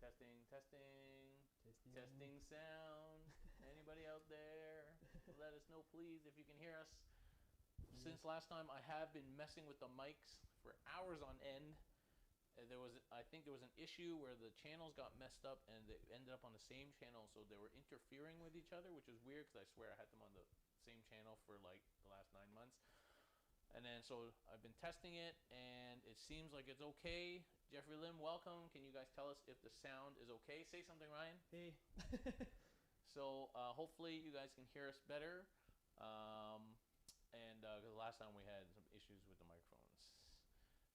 Testing, testing sound. Anybody out there? Let us know, please, if you can hear us. Since last time, I have been messing with the mics for hours on end. I think there was an issue where the channels got messed up and they ended up on the same channel, so they were interfering with each other, which is weird because I swear I had them on the same channel for like the last 9 months. And then so I've been testing it, and it seems like it's okay. Jeffrey Lim, welcome. Can you guys tell us if the sound is okay? Say something, Ryan. Hey. So hopefully you guys can hear us better. And the last time we had some issues with the microphones.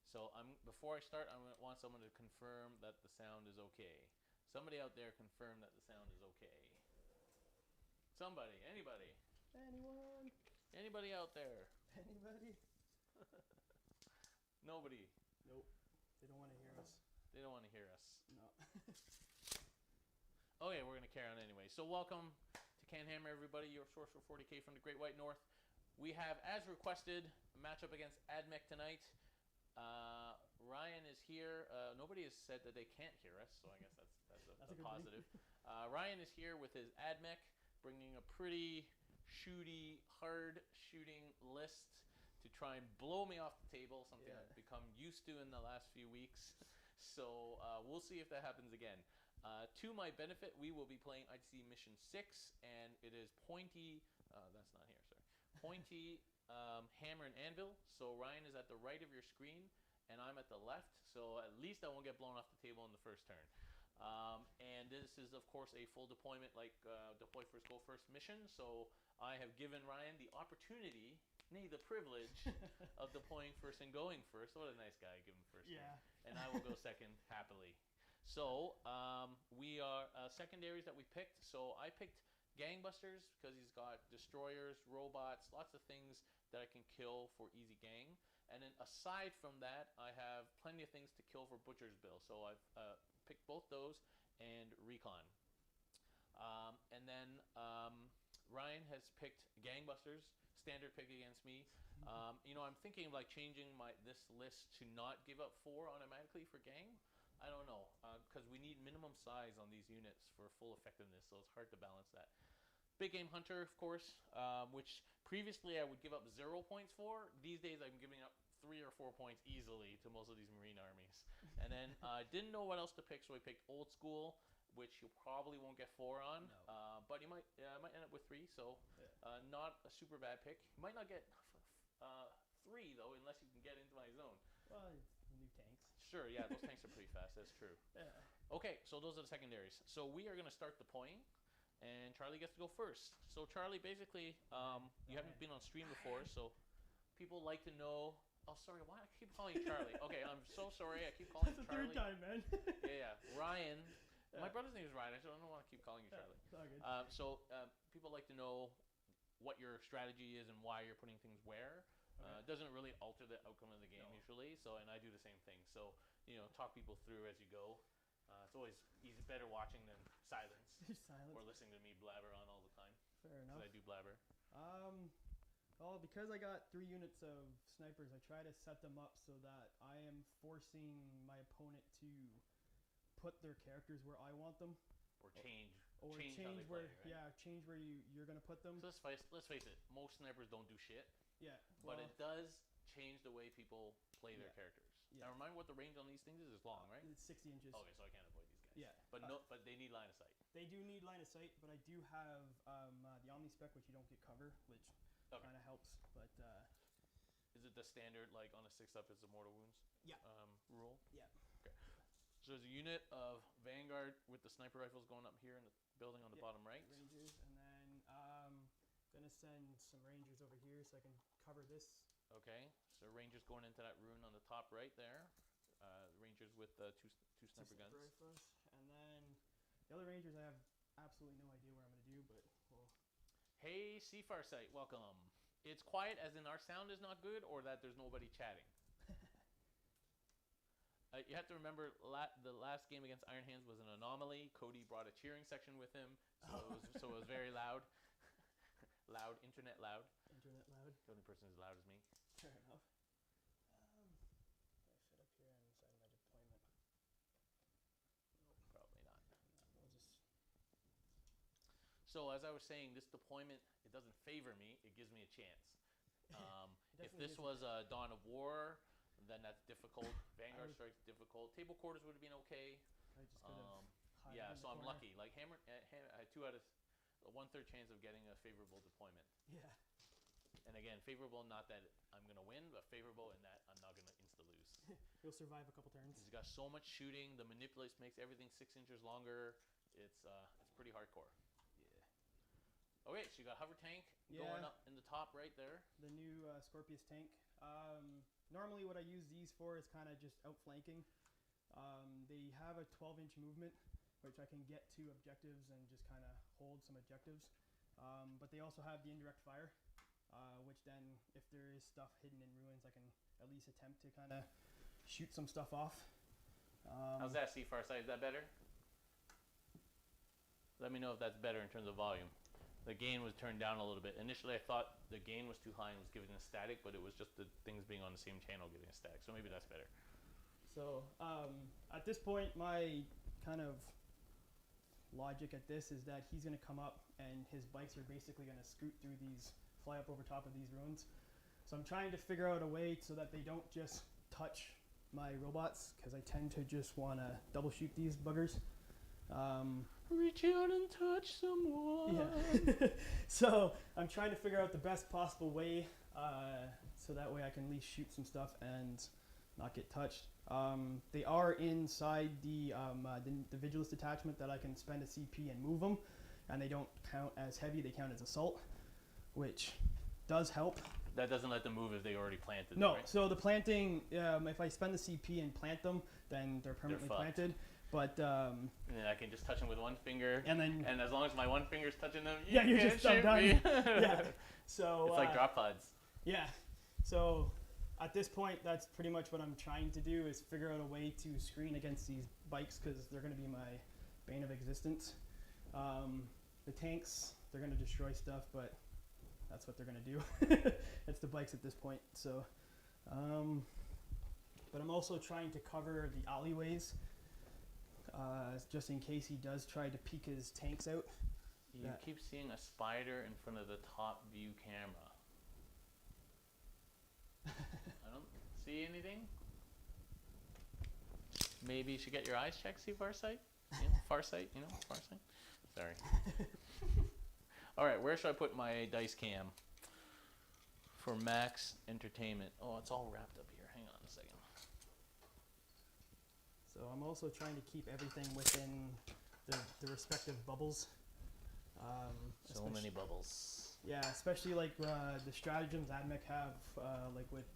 So before I start, I want someone to confirm that the sound is okay. Somebody out there confirm that the sound is okay. Somebody, anybody. Anyone? Anybody out there? Anybody? Nobody. Nope. They don't want to hear us. They don't want to hear us. No. Okay, we're going to carry on anyway. So welcome to CanHammer, everybody, your source for 40k from the Great White North. We have, as requested, a matchup against Admech tonight. Ryan is here. Nobody has said that they can't hear us, so I guess that's a positive. Ryan is here with his Admech, bringing a pretty shooty, hard shooting list to try and blow me off the table, something I've become used to in the last few weeks. So we'll see if that happens again. To my benefit, we will be playing ITC Mission 6, and it is pointy, that's not here, sorry, pointy hammer and anvil. So Ryan is at the right of your screen, and I'm at the left, so at least I won't get blown off the table in the first turn. And this is, of course, a full deployment, like deploy first, go first mission. So I have given Ryan the opportunity, nay, the privilege of deploying first and going first. What a nice guy, give him first. Yeah. And I will go second happily. So we are secondaries that we picked. So I picked gangbusters because he's got destroyers, robots, lots of things that I can kill for easy gang. And then aside from that, I have plenty of things to kill for Butcher's Bill. So I've picked both those and recon. And then Ryan has picked gangbusters, standard pick against me. You know, I'm thinking of like changing this list to not give up 4 automatically for gang. I don't know, because we need minimum size on these units for full effectiveness, so it's hard to balance that. Big Game Hunter, of course, which previously I would give up 0 points for. These days I'm giving up 3 or 4 points easily to most of these Marine armies. And then I didn't know what else to pick, so I picked Old School, which you probably won't get 4 on, no. But you might end up with 3, so not a super bad pick. You might not get 3, though, unless you can get into my zone. Well, new tanks. Sure, yeah, those tanks are pretty fast, that's true. Yeah. Okay, so those are the secondaries. So we are going to start deploying, and Charlie gets to go first. So Charlie, basically, you haven't been on stream before, so people like to know... Oh, sorry, why do I keep calling you Charlie? Okay, I'm so sorry, I keep calling you Charlie. That's the 3rd time, man. Yeah. Ryan. My brother's name is Ryan, I don't want to keep calling you Charlie. It's all good. So people like to know what your strategy is and why you're putting things where. It doesn't really alter the outcome of the game usually, and I do the same thing. So, you know, talk people through as you go. It's always better watching than silence. Or listening to me blabber on all the time. Fair enough. I do blabber. Well, because I got 3 units of snipers, I try to set them up so that I am forcing my opponent to put their characters where I want them. Or change. Or change where, right? Yeah, change where you're going to put them. So let's face it, most snipers don't do shit. Yeah. But it does change the way people play their characters. Yeah. Now, remind me what the range on these things is. It's long, right? It's 60 inches. Okay, so I can't avoid these guys. Yeah. But they need line of sight. They do need line of sight, but I do have the Omni-Spec, which you don't get cover, which kind of helps. But is it the standard, like on a 6-up, it's the mortal wounds rule? Yeah. Okay. So there's a unit of Vanguard with the sniper rifles going up here in the building on the bottom right. Rangers, and then going to send some Rangers over here so I can cover this. Okay, so Rangers going into that ruin on the top right there. Rangers with two sniper guns. Rifles. And then the other Rangers, I have absolutely no idea what I'm going to do, but we'll... Hey, Farsight, welcome. It's quiet as in our sound is not good, or that there's nobody chatting? You have to remember the last game against Iron Hands was an anomaly. Cody brought a cheering section with him, so it was very loud. Internet loud. Internet loud. The only person as loud as me. Fair enough. I set up here inside my deployment. Probably So as I was saying, this deployment, it doesn't favor me. It gives me a chance. If this was a Dawn of War, then that's difficult. Vanguard Strike's difficult. Table quarters would have been okay. I just could have Yeah, so I'm lucky. Like I had 2 out of a 1/3 chance of getting a favorable deployment. Yeah. And again, favorable, not that I'm gonna win, but favorable in that I'm not gonna insta lose. You'll survive a couple turns. He's got so much shooting. The manipulus makes everything 6 inches longer. It's pretty hardcore. Yeah. Okay, so you got hover tank going up in the top right there. The new Scorpius tank. Normally, what I use these for is kind of just outflanking. They have a 12-inch movement, which I can get to objectives and just kind of hold some objectives. But they also have the indirect fire, which then, if there is stuff hidden in ruins, I can at least attempt to kind of shoot some stuff off. How's that, see Farsight? Is that better? Let me know if that's better in terms of volume. The gain was turned down a little bit. Initially, I thought the gain was too high and was giving a static, but it was just the things being on the same channel giving a static. So maybe that's better. So at this point, my kind of logic at this is that he's going to come up and his bikes are basically going to scoot through these, fly up over top of these ruins. So I'm trying to figure out a way so that they don't just touch my robots, because I tend to just want to double shoot these buggers. Reach out and touch someone. Yeah. So I'm trying to figure out the best possible way so that way I can at least shoot some stuff and not get touched. They are inside the Vigilus detachment that I can spend a CP and move them, and they don't count as heavy, they count as assault, which does help. That doesn't let them move if they already planted No, them, right? so the planting, if I spend the CP and plant them, then they're permanently planted. But and then I can just touch them with one finger, and as long as my one finger's touching them, yeah, you're just done. Me. Yeah. So it's like drop pods. Yeah. So at this point, that's pretty much what I'm trying to do, is figure out a way to screen against these bikes, because they're going to be my bane of existence. The tanks, they're going to destroy stuff, but that's what they're going to do. It's the bikes at this point. So, but I'm also trying to cover the alleyways, just in case he does try to peek his tanks out. You keep seeing a spider in front of the top view camera. I don't see anything. Maybe you should get your eyes checked, see Farsight? Farsight, Farsight? Sorry. All right, where should I put my dice cam for max entertainment? Oh, it's all wrapped up here. Hang on a second. So I'm also trying to keep everything within the respective bubbles. So many bubbles. Yeah, especially like the stratagems Admech have, like with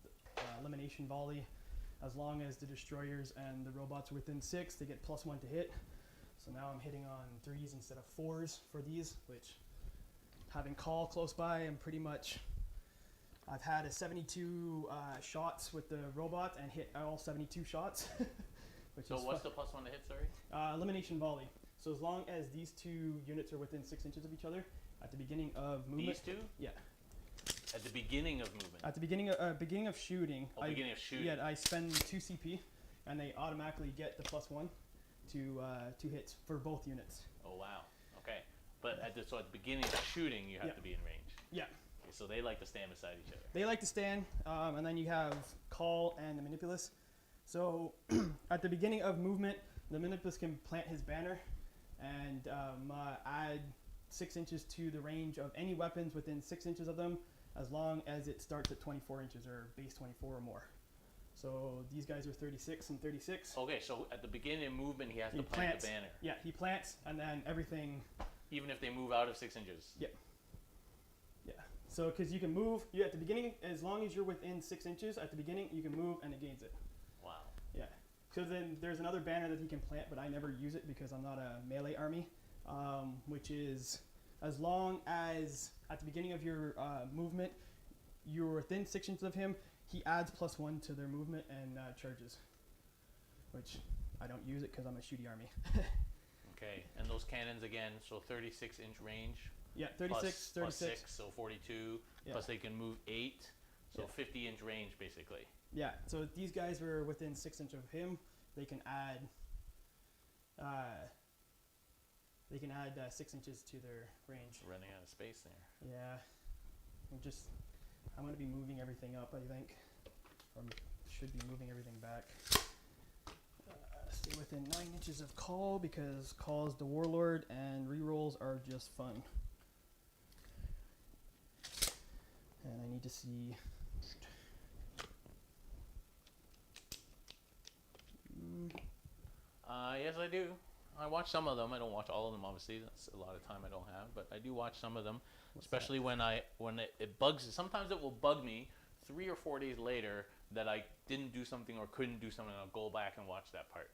elimination volley. As long as the destroyers and the robots are within 6, they get +1 to hit. So now I'm hitting on 3s instead of 4s for these, which, having cawl close by, I'm pretty much, I've had a 72 shots with the robot and hit all 72 shots. So what's the +1 to hit, sorry? Elimination volley. So as long as these 2 units are within 6 inches of each other, at the beginning of movement. These 2? Yeah. At the beginning of movement? At the beginning of shooting. Oh, beginning of shooting. Yeah, I spend 2 CP, and they automatically get the +1 to hits for both units. Oh, wow. Okay. But so at the beginning of shooting, you have to be in range. Yeah. Okay, so they like to stand beside each other. They like to stand, and then you have cawl and the manipulus. So at the beginning of movement, the manipulus can plant his banner and add 6 inches to the range of any weapons within 6 inches of them, as long as it starts at 24 inches or base 24 or more. So these guys are 36 and 36. Okay, so at the beginning of movement, he has to plant the banner. Yeah, he plants, and then everything. Even if they move out of 6 inches. Yeah. Yeah. So because you can move, at the beginning, as long as you're within 6 inches at the beginning, you can move and it gains it. Wow. Yeah. So then there's another banner that he can plant, but I never use it because I'm not a melee army, which is as long as at the beginning of your movement, you're within 6 inches of him, he adds +1 to their movement and charges, which I don't use it because I'm a shooty army. Okay, and those cannons again, so 36-inch range. Yeah, 36, 36. Plus 6, so 42. Yeah. Plus they can move 8, so 50-inch range basically. Yeah, so if these guys are within 6 inches of him, they can add they can add 6 inches to their range. Running out of space there. Yeah, I'm going to be moving everything up, I think, or should be moving everything back. Stay within 9 inches of cawl because cawl is the warlord and rerolls are just fun. And I need to see. Yes, I do. I watch some of them. I don't watch all of them, obviously. That's a lot of time I don't have, but I do watch some of them. What's especially that? when it bugs. Sometimes it will bug me 3 or 4 days later that I didn't do something or couldn't do something. I'll go back and watch that part.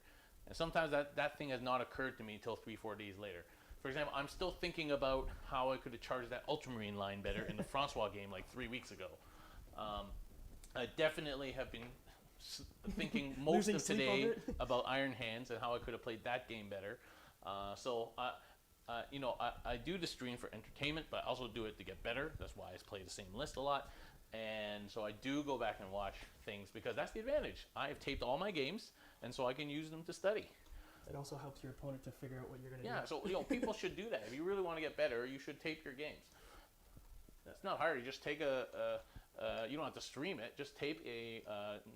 And sometimes that thing has not occurred to me until 3-4 days later. For example, I'm still thinking about how I could have charged that ultramarine line better in the Francois game like 3 weeks ago. I definitely have been thinking most of today about Iron Hands and how I could have played that game better. I do the stream for entertainment, but I also do it to get better. That's why I play the same list a lot. And so I do go back and watch things because that's the advantage. I have taped all my games, and so I can use them to study. It also helps your opponent to figure out what you're going to do. Yeah, so people should do that. If you really want to get better, you should tape your games. That's not hard. You just take you don't have to stream it. Just tape a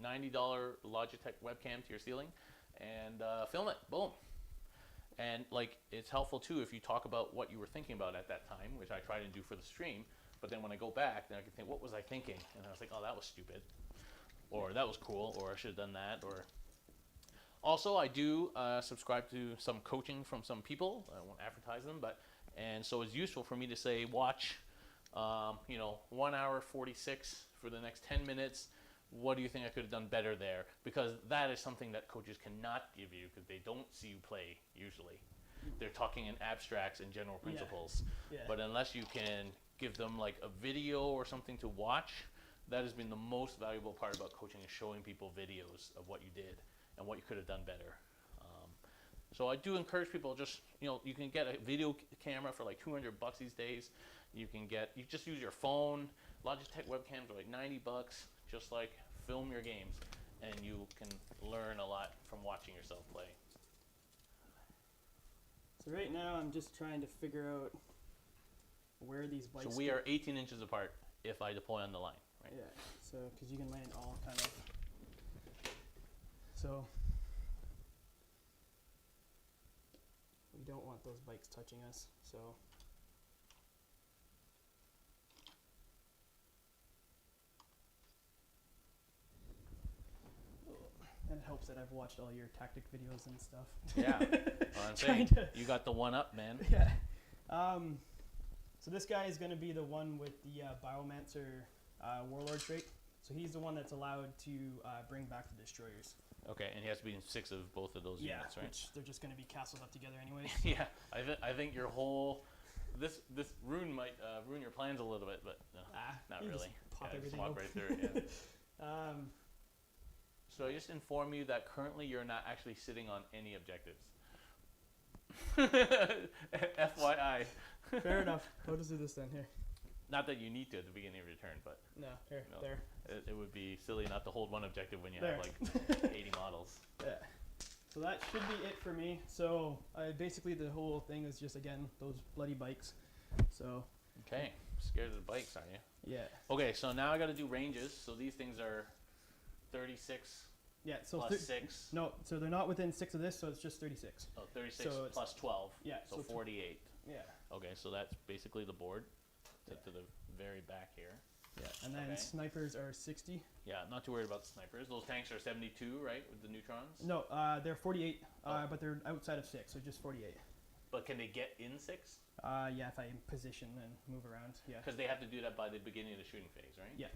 $90 Logitech webcam to your ceiling and film it. Boom. And like it's helpful too if you talk about what you were thinking about at that time, which I try to do for the stream. But then when I go back, then I can think, what was I thinking? And I was like, oh, that was stupid, or that was cool, or I should have done that. Or also, I do subscribe to some coaching from some people. I won't advertise them, and so it's useful for me to say, watch, 1 hour 46 for the next 10 minutes. What do you think I could have done better there? Because that is something that coaches cannot give you because they don't see you play usually. They're talking in abstracts and general principles. Yeah. But unless you can give them like a video or something to watch, that has been the most valuable part about coaching is showing people videos of what you did and what you could have done better. So I do encourage people just, you can get a video camera for like $200 these days. You just use your phone. Logitech webcams are like $90. Just like film your games and you can learn a lot from watching yourself play. So right now I'm just trying to figure out where these bikes. So we are 18 inches apart if I deploy on the line, right? Yeah. So because you can land all kind of. So we don't want those bikes touching us. So. And it helps that I've watched all your tactic videos and stuff. Yeah, well, I'm saying you got the one up, man. Yeah. So this guy is going to be the one with the Biomancer Warlord trait. So he's the one that's allowed to bring back the destroyers. Okay, and he has to be in 6 of both of those units, right? Which they're just going to be castled up together anyway. Yeah, I think your whole this rune might ruin your plans a little bit, but no, not really. Just pop everything walk open. right through it. Yeah. So I just inform you that currently you're not actually sitting on any objectives. FYI. Fair enough. I'll just do this then here. Not that you need to at the beginning of your turn, but no, here, no, there. It would be silly not to hold one objective when you There. have like 80 models. Yeah. So that should be it for me. So basically the whole thing is just, again, those bloody bikes. So. Okay. Scared of the bikes, are you? Yeah. Okay, so now I got to do ranges. So these things are 36 yeah, so plus 6. No, so they're not within 6 of this, so it's just 36. Oh, 36 so plus 12. Yeah. So 48. Yeah. Okay, so that's basically the board to the very back here. Yeah, and then snipers are 60. Yeah, not too worried about the snipers. Those tanks are 72, right, with the neutrons? No, they're 48, but they're outside of 6, so just 48. But can they get in 6? Yeah, if I position and move around, yeah. Because they have to do that by the beginning of the shooting phase, right? Yeah.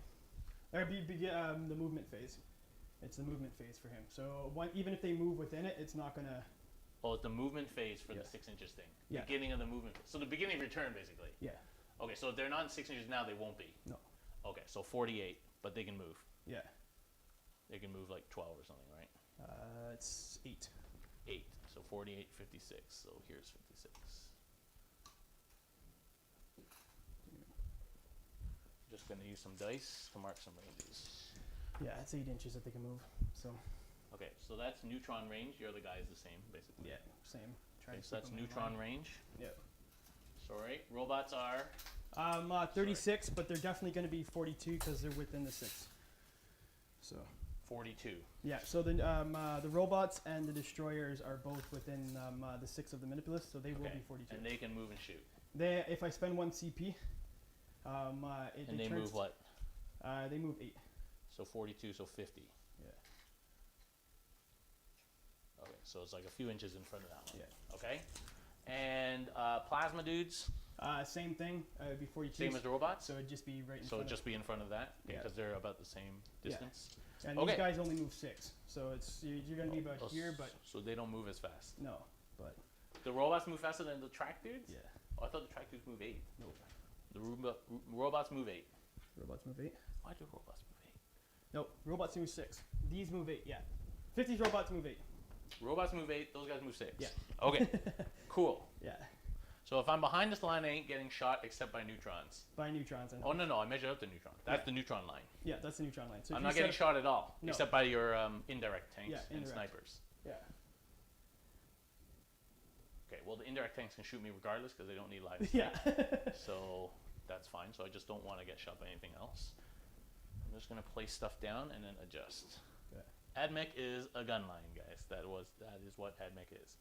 Or the movement phase. It's the movement phase for him. So even if they move within it, it's not going to... Oh, it's the movement phase for the 6 inches thing. Yeah. Beginning of the movement. So the beginning of your turn, basically. Yeah. Okay, so if they're not in 6 inches now, they won't be. No. Okay, so 48, but they can move. Yeah. They can move like 12 or something, right? It's 8. 8. So 48, 56. So here's 56. Just going to use some dice to mark some ranges. Yeah, it's 8 inches that they can move. So. Okay, so that's neutron range. Your other guy is the same, basically. Yeah, same. Try Okay, to so keep that's them in neutron line. range. Yep. Sorry, robots are 36, but they're definitely going to be 42 because they're within the 6. So 42. yeah, so the robots and the destroyers are both within the 6 of the manipulus, so they will Okay. be 42. And they can move and shoot. They, if I spend 1 CP, And they move what? They move 8. So 42, so 50. Yeah. Okay, so it's like a few inches in front of that one. Yeah. Okay. And plasma dudes, Same thing. It'd be 42. same as the robots. So it'd just be right in So front. it'd just be in front of that Yeah. because they're about the same Yeah. distance. And Okay. these guys only move 6, so it's you're going to be about Oh, here, but so they don't move as fast. no, but The robots move faster than the track dudes. yeah, Oh, I thought the track dudes move 8. nope. The robots move 8. Robots move 8. Why do robots move 8? Nope, robots move 6. These move 8. Yeah, 50's robots move 8. Robots move 8. Those guys move 6. Yeah. Okay. Cool. Yeah, So if I'm behind this line, I ain't getting shot except by neutrons. by neutrons. And Oh no, I measured out the neutron. That's Yeah. the neutron line. yeah, that's the neutron line. So if I'm you not set getting up- shot at all, No. except by your indirect tanks Yeah, and indirect. snipers. Yeah, Okay, well the indirect tanks can shoot me regardless because they don't need lives. yeah. So that's fine. So I just don't want to get shot by anything else. I'm just gonna place stuff down and then adjust. Yeah. Admech is a gun line, guys. That is what Admech is.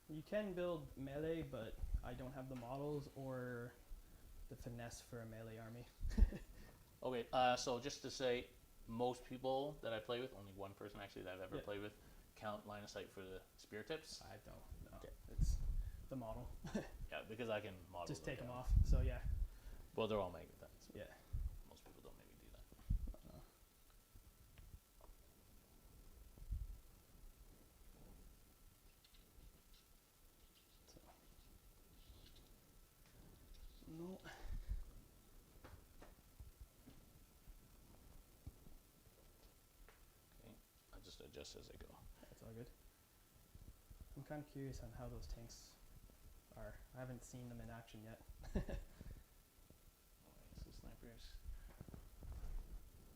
You can build melee, but I don't have the models or the finesse for a melee army. Okay, so just to say, most people that I play with, only one person actually that I've ever Yeah. played with, count line of sight for the spear tips. I don't know. Okay. It's the model. Yeah, because I can model Just take them down. off. So yeah, Well, they're all magnet guns. yeah. Most people don't maybe do that. No. Okay, I just adjust as I go. That's all good. I'm kind of curious on how those tanks are. I haven't seen them in action yet. Alright, so snipers. Yeah,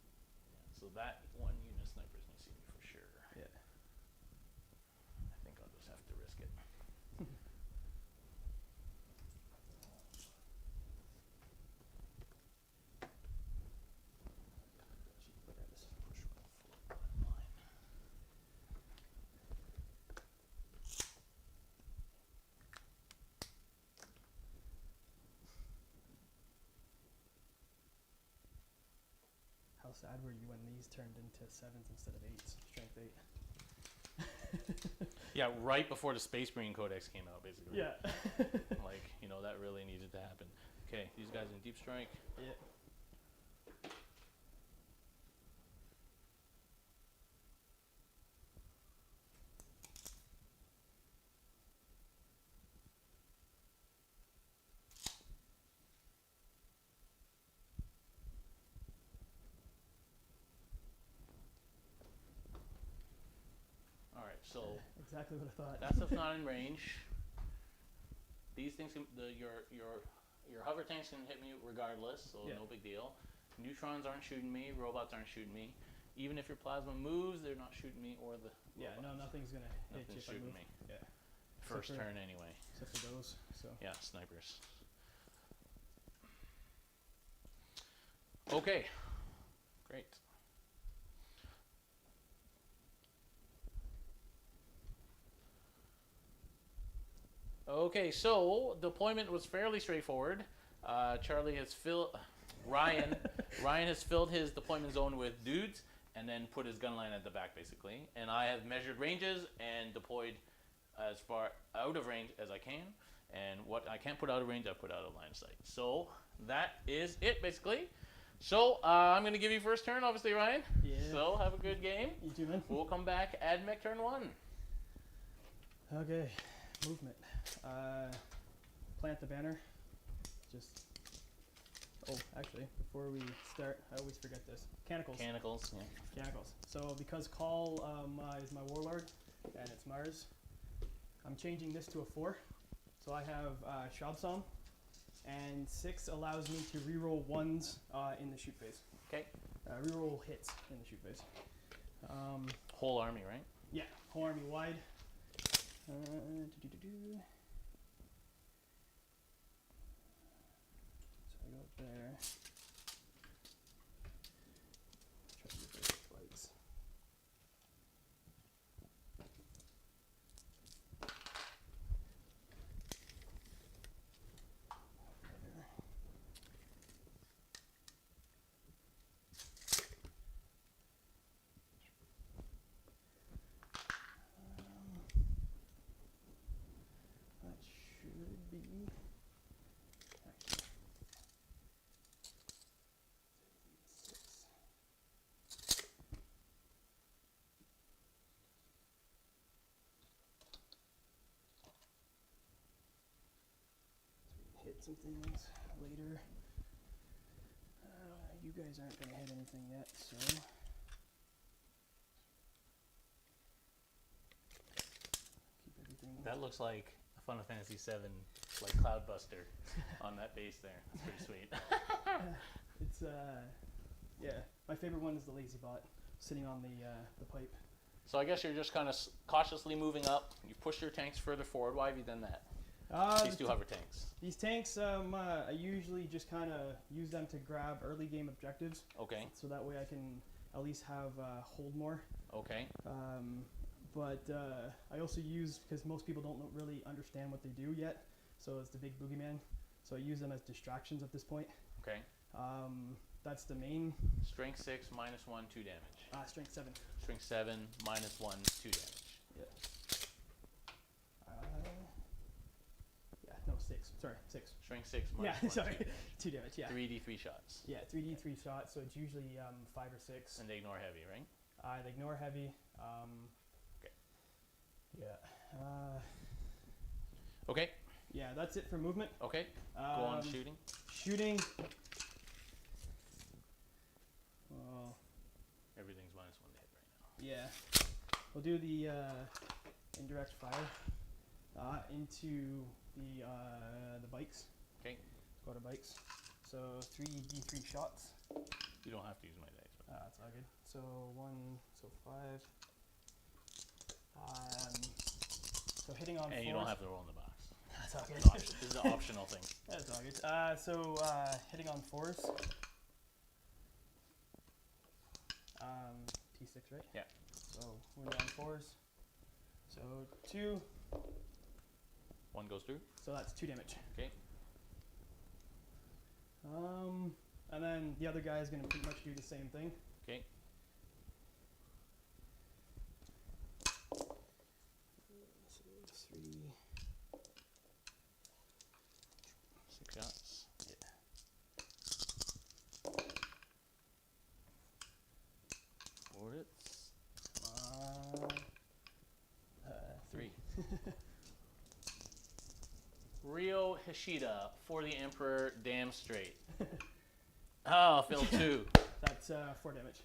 so that one unit of snipers can see me for sure. Yeah. I think I'll just have to risk it. How sad were you when these turned into 7s instead of 8s? Strength 8. Yeah, right before the Space Marine Codex came out, basically. Yeah. Like, you know, that really needed to happen. Okay, these guys in deep strike. Yeah. Alright, so Exactly what I thought. that stuff's not in range. These things, can, your hover tanks can hit me regardless, so Yeah. no big deal. Neutrons aren't shooting me, robots aren't shooting me. Even if your plasma moves, they're not shooting me or the Yeah, no, robots. nothing's gonna hit you Nothing's if I shooting move. me. Yeah, First for- turn anyway. except for those. So Yeah, snipers. Okay, great. Okay, so deployment was fairly straightforward. Charlie has filled, Ryan has filled his deployment zone with dudes and then put his gun line at the back basically. And I have measured ranges and deployed as far out of range as I can. And what I can't put out of range, I put out of line of sight. So that is it basically. So I'm going to give you first turn, obviously, Ryan. yeah. So have a good game. You too, man. We'll come back, Admech turn 1. Okay, movement. Plant the banner. Just. Oh, actually, before we start, I always forget this. Canicles. Mechanicals, yeah. Canicles. So because Cawl is my warlord and it's Mars, I'm changing this to a 4. So I have Shabsam, and 6 allows me to reroll 1s in the shoot phase. Okay. Reroll hits in the shoot phase. Whole army, right? Yeah, whole army wide. Do-do-do-do. Try to get those spikes. That should be. Actually, 6. Hit some things later. You guys aren't going to hit anything yet, so. Keep everything. That looks like a Final Fantasy VII, like Cloudbuster, on that base there. That's pretty sweet. It's yeah. My favorite one is the lazy bot sitting on the pipe. So I guess you're just kind of cautiously moving up. You push your tanks further forward. Why have you done that? These two hover tanks. These tanks, I usually just kind of use them to grab early game objectives. Okay. So that way I can at least have hold more. Okay. But I also use, because most people don't really understand what they do yet, so it's the big boogeyman. So I use them as distractions at this point. Okay. That's the main. Strength 6, -1, 2 damage. Strength 7. Strength 7, -1, 2 damage. Yeah. No, 6. Sorry, 6. Strength 6, -1, Yeah, 2 sorry. damage. 2 damage, yeah. 3d3 shots. Yeah, 3d3 shots, so it's usually 5 or 6. And they ignore heavy, right? They ignore heavy. Okay. Yeah. Okay. Yeah, that's it for movement. Okay. Go on shooting. Shooting. Well, Everything's -1 to hit right now. yeah. We'll do the indirect fire into the bikes. Okay. Go to bikes. So 3d3 shots. You don't have to use my dice. That's all good. So 1, so 5. So hitting on. And you don't have to roll in the box. That's all good. This is an optional thing. That's all good. So hitting on 4s. T6, right? Yeah. So we're on 4s. So 2. 1 goes through. So that's 2 damage. Okay. And then the other guy is going to pretty much do the same thing. Okay. So 3. 6 shots. Yeah. 4 hits. 3. Ryo Hishida for the Emperor, damn straight. Oh, Phil 2. That's 4 damage.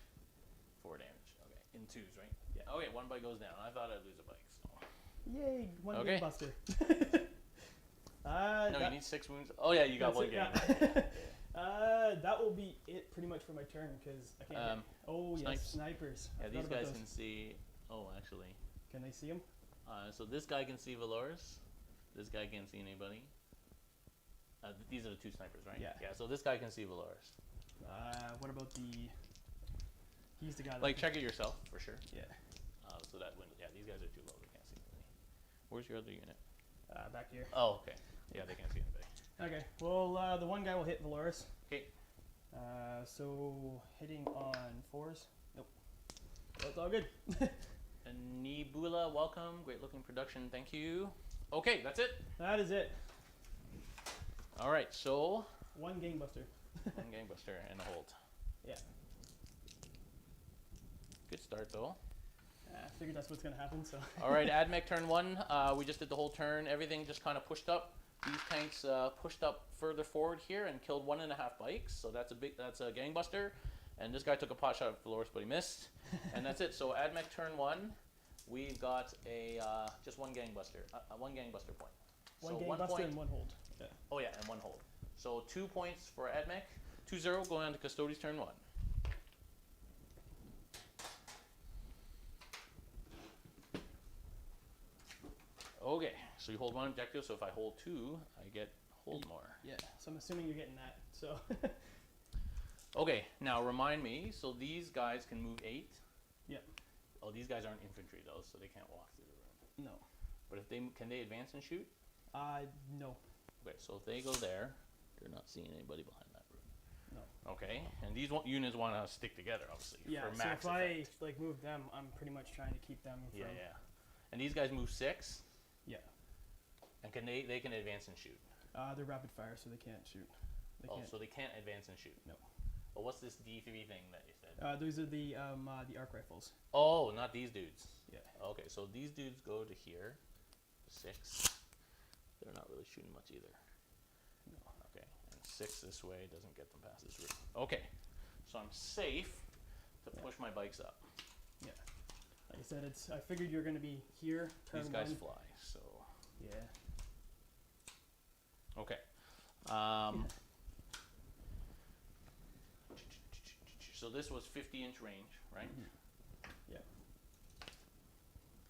4 damage. Okay. In 2s, right? Yeah. Okay, 1 bike goes down. I thought I'd lose a bike. So. Yay, 1 Okay. buster. No, you need 6 wounds. Oh yeah, you got 1 game. Yeah. That will be it pretty much for my turn because I can't. Oh yes, snipers. Yeah, I these forgot about guys those. can see. Oh, actually. Can they see them? So this guy can see Valoris. This guy can't see anybody. These are the 2 snipers, right? Yeah. Yeah. So this guy can see Valoris. What about the? He's the guy. That Like check it yourself for sure. Yeah. So that window. Yeah, these guys are too low. They can't see anybody. Where's your other unit? Back here. Oh, okay. Yeah, they can't see anybody. Okay. Well, the one guy will hit Valoris. Okay. So hitting on 4s. Nope. That's all good. Nebula, welcome. Great looking production. Thank you. Okay, that's it. That is it. All right, so 1 gangbuster. 1 gangbuster and a hold. Yeah. Good start though. I figured that's what's gonna happen. So. All right, Admech turn 1. We just did the whole turn. Everything just kind of pushed up. These tanks pushed up further forward here and killed 1.5 bikes. So that's a gangbuster. And this guy took a pot shot at Valoris, but he missed. And that's it. So Admech turn 1. We've got a just 1 gangbuster. 1 gangbuster point. 1 so gangbuster 1 point, and 1 hold. Yeah. Oh yeah, and 1 hold. So 2 points for Admech. 2-0 going on to Custodes turn 1. Okay, so you hold 1 objective, so if I hold 2, I get hold more. Yeah, so I'm assuming you're getting that. So Okay, now remind me. So these guys can move 8. Yeah. Oh, these guys aren't infantry though, so they can't walk through the room. No. But if can they advance and shoot? No. Okay, so if they go there, they're not seeing anybody behind that room. No. Okay, and these units want to stick together, obviously. Yeah. For So max if I effect. like move them, I'm pretty much trying to keep them from. Yeah. And these guys move 6. Yeah. And can they can advance and shoot? They're rapid fire, so they can't shoot. So they can't advance and shoot. No. But what's this D3 thing that you said? Those are the arc rifles. Oh, not these dudes. Yeah. Okay, so these dudes go to here, 6. They're not really shooting much either. No. Okay, and 6 this way doesn't get them past this room. Okay, so I'm safe to push my bikes up. Yeah. Like I said, I figured you're going to be here. These guys fly, so. Yeah. Okay. So this was 50-inch range, right? Mm-hmm. Yeah.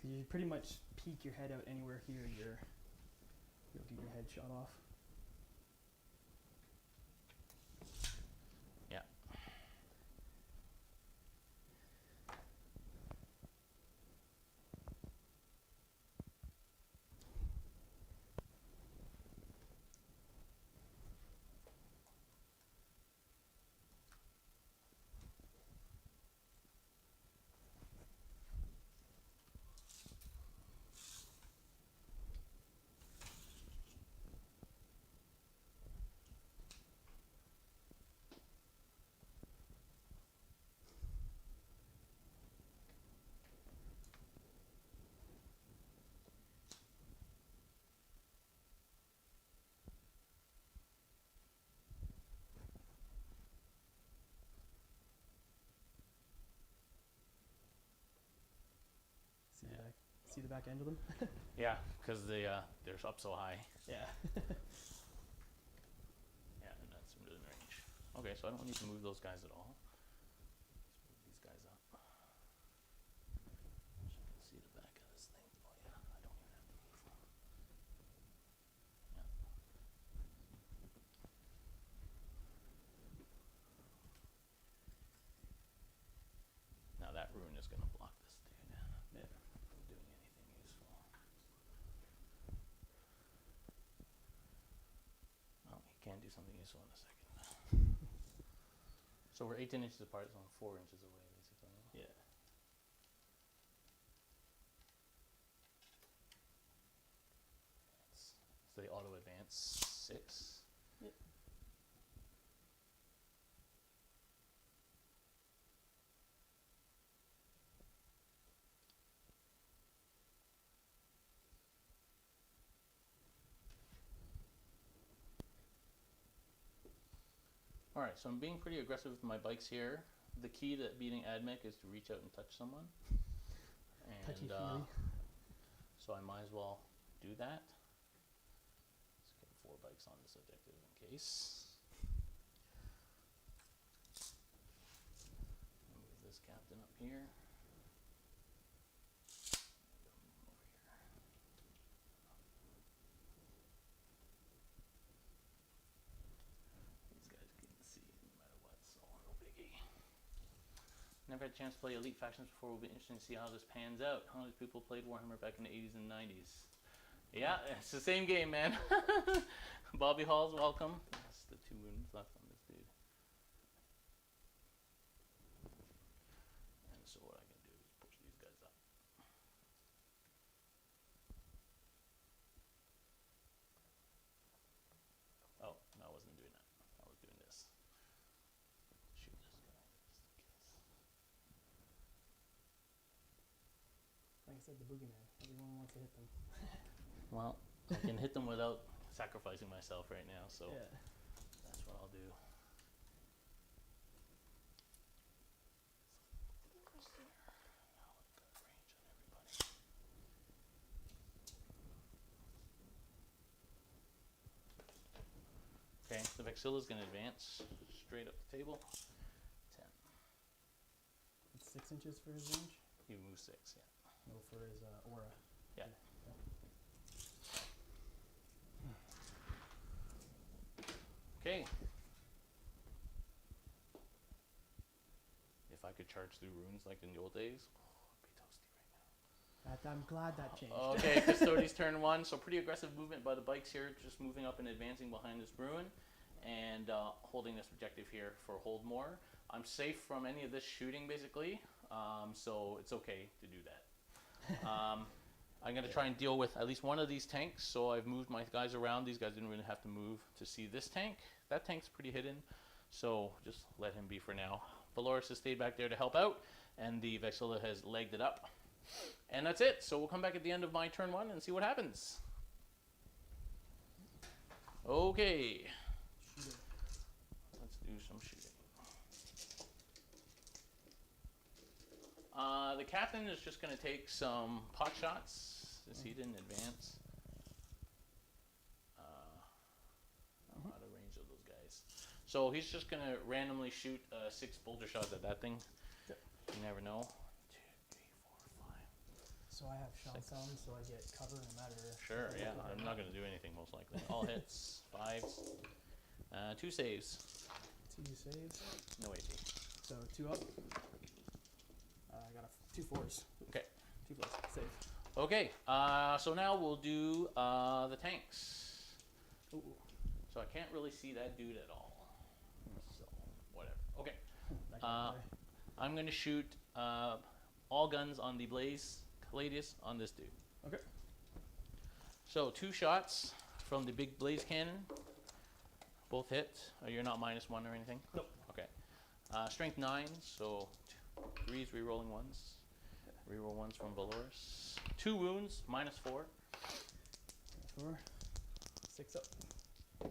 You pretty much peek your head out anywhere here, you'll get your head shot off. Yeah. See the back end of them? Yeah, because they're up so high. Yeah. Yeah, and that's within range. Okay, so I don't need to move those guys at all. Let's move these guys up. So I can see the back of this thing. Oh yeah, I don't even have to move. Yeah. Now that rune is going to block this dude from doing anything useful. Oh, he can do something useful in a second. So we're 18 inches apart, so I'm 4 inches away, basically. Yeah. So they auto advance 6. Yep. Alright, so I'm being pretty aggressive with my bikes here. The key to beating Admech is to reach out and touch someone. And so I might as well do that. Let's get 4 bikes on this objective in case. Move this captain up here. Never had a chance to play Elite Factions before. Will be interesting to see how this pans out. How many people played Warhammer back in the 80s and 90s? Yeah, it's the same game, man. Bobby Hall's welcome. That's the 2 wounds left on this dude. And so what I can do is push these guys up. Oh, no, I wasn't doing that. I was doing this. Shoot this guy. Like I said, the boogeyman. Everyone wants to hit them. Well, I can hit them without sacrificing myself right now, so Yeah. that's what I'll do. Okay, the Vexilla's going to advance straight up the table. 10. It's 6 inches for his range? He moves 6, yeah. No, for his aura. Yeah. Okay. could charge through runes like in the old days. It'd be toasty right now. I'm glad that changed. Okay, Custodes turn 1. So pretty aggressive movement by the bikes here, just moving up and advancing behind this Bruin, and holding this objective here for hold more. I'm safe from any of this shooting basically, so it's okay to do that. I'm going to try and deal with at least one of these tanks, so I've moved my guys around. These guys didn't really have to move to see this tank. That tank's pretty hidden, so just let him be for now. Valoris has stayed back there to help out, and the Vexilla has legged it up. And that's it. So we'll come back at the end of my turn 1 and see what happens. Okay. Let's do some shooting. The captain is just going to take some pot shots since he didn't advance. I'm out of range of those guys. So he's just going to randomly shoot 6 boulder shots at that thing. Yep. You never know. So I have shot sound, so I get cover no matter. Sure, yeah. I'm not going to do anything most likely. All hits. 5s. 2 saves. 2 saves. No AP. So 2 up. I got 2 4s. Okay. 2 4s. Save. Okay. So now we'll do the tanks. Ooh. So I can't really see that dude at all. So whatever. Okay. I'm going to shoot all guns on the Blaze caladius on this dude. Okay. So 2 shots from the big blaze cannon. Both hit. You're not -1 or anything? Nope. Okay. Strength 9, so 3s rerolling 1s. Reroll 1s from Valoris. 2 wounds, -4. 4. 6 up. I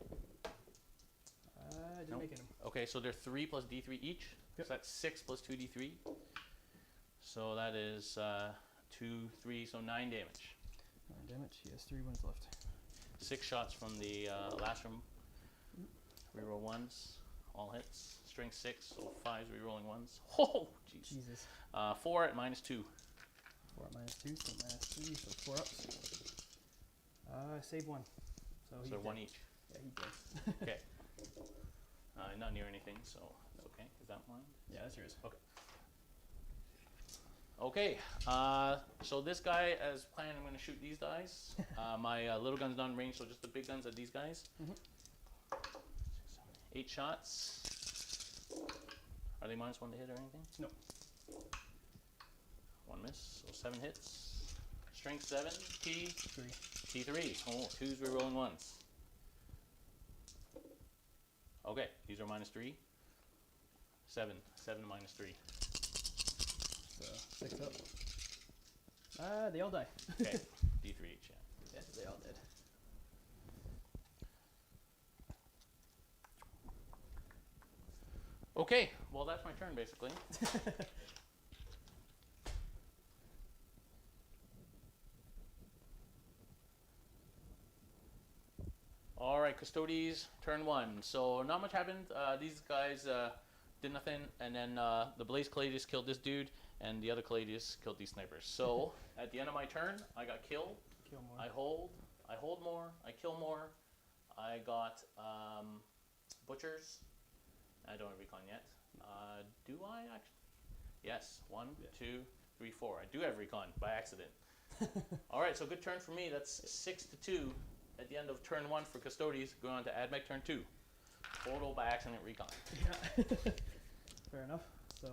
didn't make it. Okay, so they're 3 plus D3 each. Yep. So that's 6 plus 2D3. So that is 2, 3, so 9 damage. 9 damage. He has 3 wounds left. 6 shots from the last room. Reroll 1s, all hits. Strength 6, so 5s rerolling 1s. Oh, jeez. Jesus. 4 at -2. 4 at -2, so -3, so 4 ups. Save 1. So 1 dead. each. Yeah, he did. Okay. Not near anything, so it's okay. Is that mine? Yeah, that's yours. Okay. Okay, so this guy, as planned, I'm going to shoot these guys. My little gun's not in range, so just the big guns are these guys. 8 shots. Are they -1 to hit or anything? No. 1 miss, so 7 hits. Strength 7, T3. T3. Oh, 2s rerolling 1s. Okay, these are -3. 7 -3. So 6 up. They all die. Okay, D3 each, yeah. Yes, they all did. Okay, well that's my turn basically. All right, Custodes, turn 1. So not much happened. These guys did nothing, and then the Blaze Caladius killed this dude, and the other Caladius killed these snipers. So at the end of my turn, I got killed. Kill more. I hold more. I kill more. I got butchers. I don't have recon yet. Do I actually? Yes. 1, 2, 3, 4. I do have recon by accident. All right, so good turn for me. That's 6-2 at the end of turn 1 for Custodes. Going on to Admech turn 2. Total by accident recon. Yeah. Fair enough. So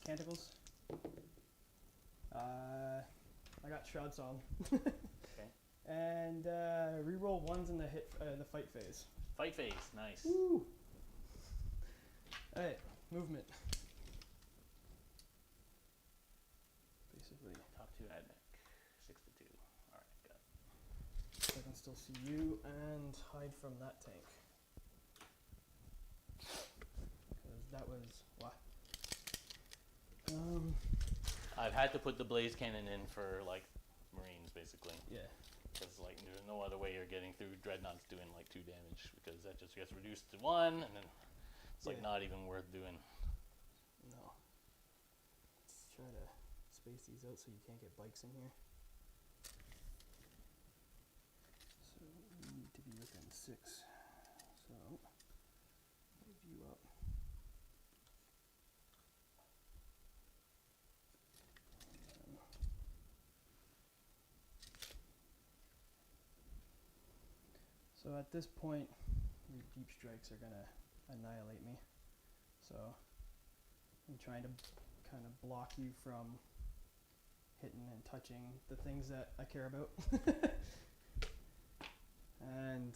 canticles. I got Shroud Song. Okay. And reroll 1s in the the fight phase. Fight phase, nice. Woo! Alright, movement. Basically. Top 2 Admech. 6-2. Alright, got it. So I can still see you and hide from that tank. Because that was what? I've had to put the blaze cannon in for like Marines basically. Yeah. Because like there's no other way you're getting through Dreadnoughts doing like 2 damage, because that just gets reduced to 1, and then it's like not even worth doing. No. Let's try to space these out so you can't get bikes in here. So we need to be within 6. So move you up. So at this point, your deep strikes are gonna annihilate me. So I'm trying to kind of block you from hitting and touching the things that I care about. And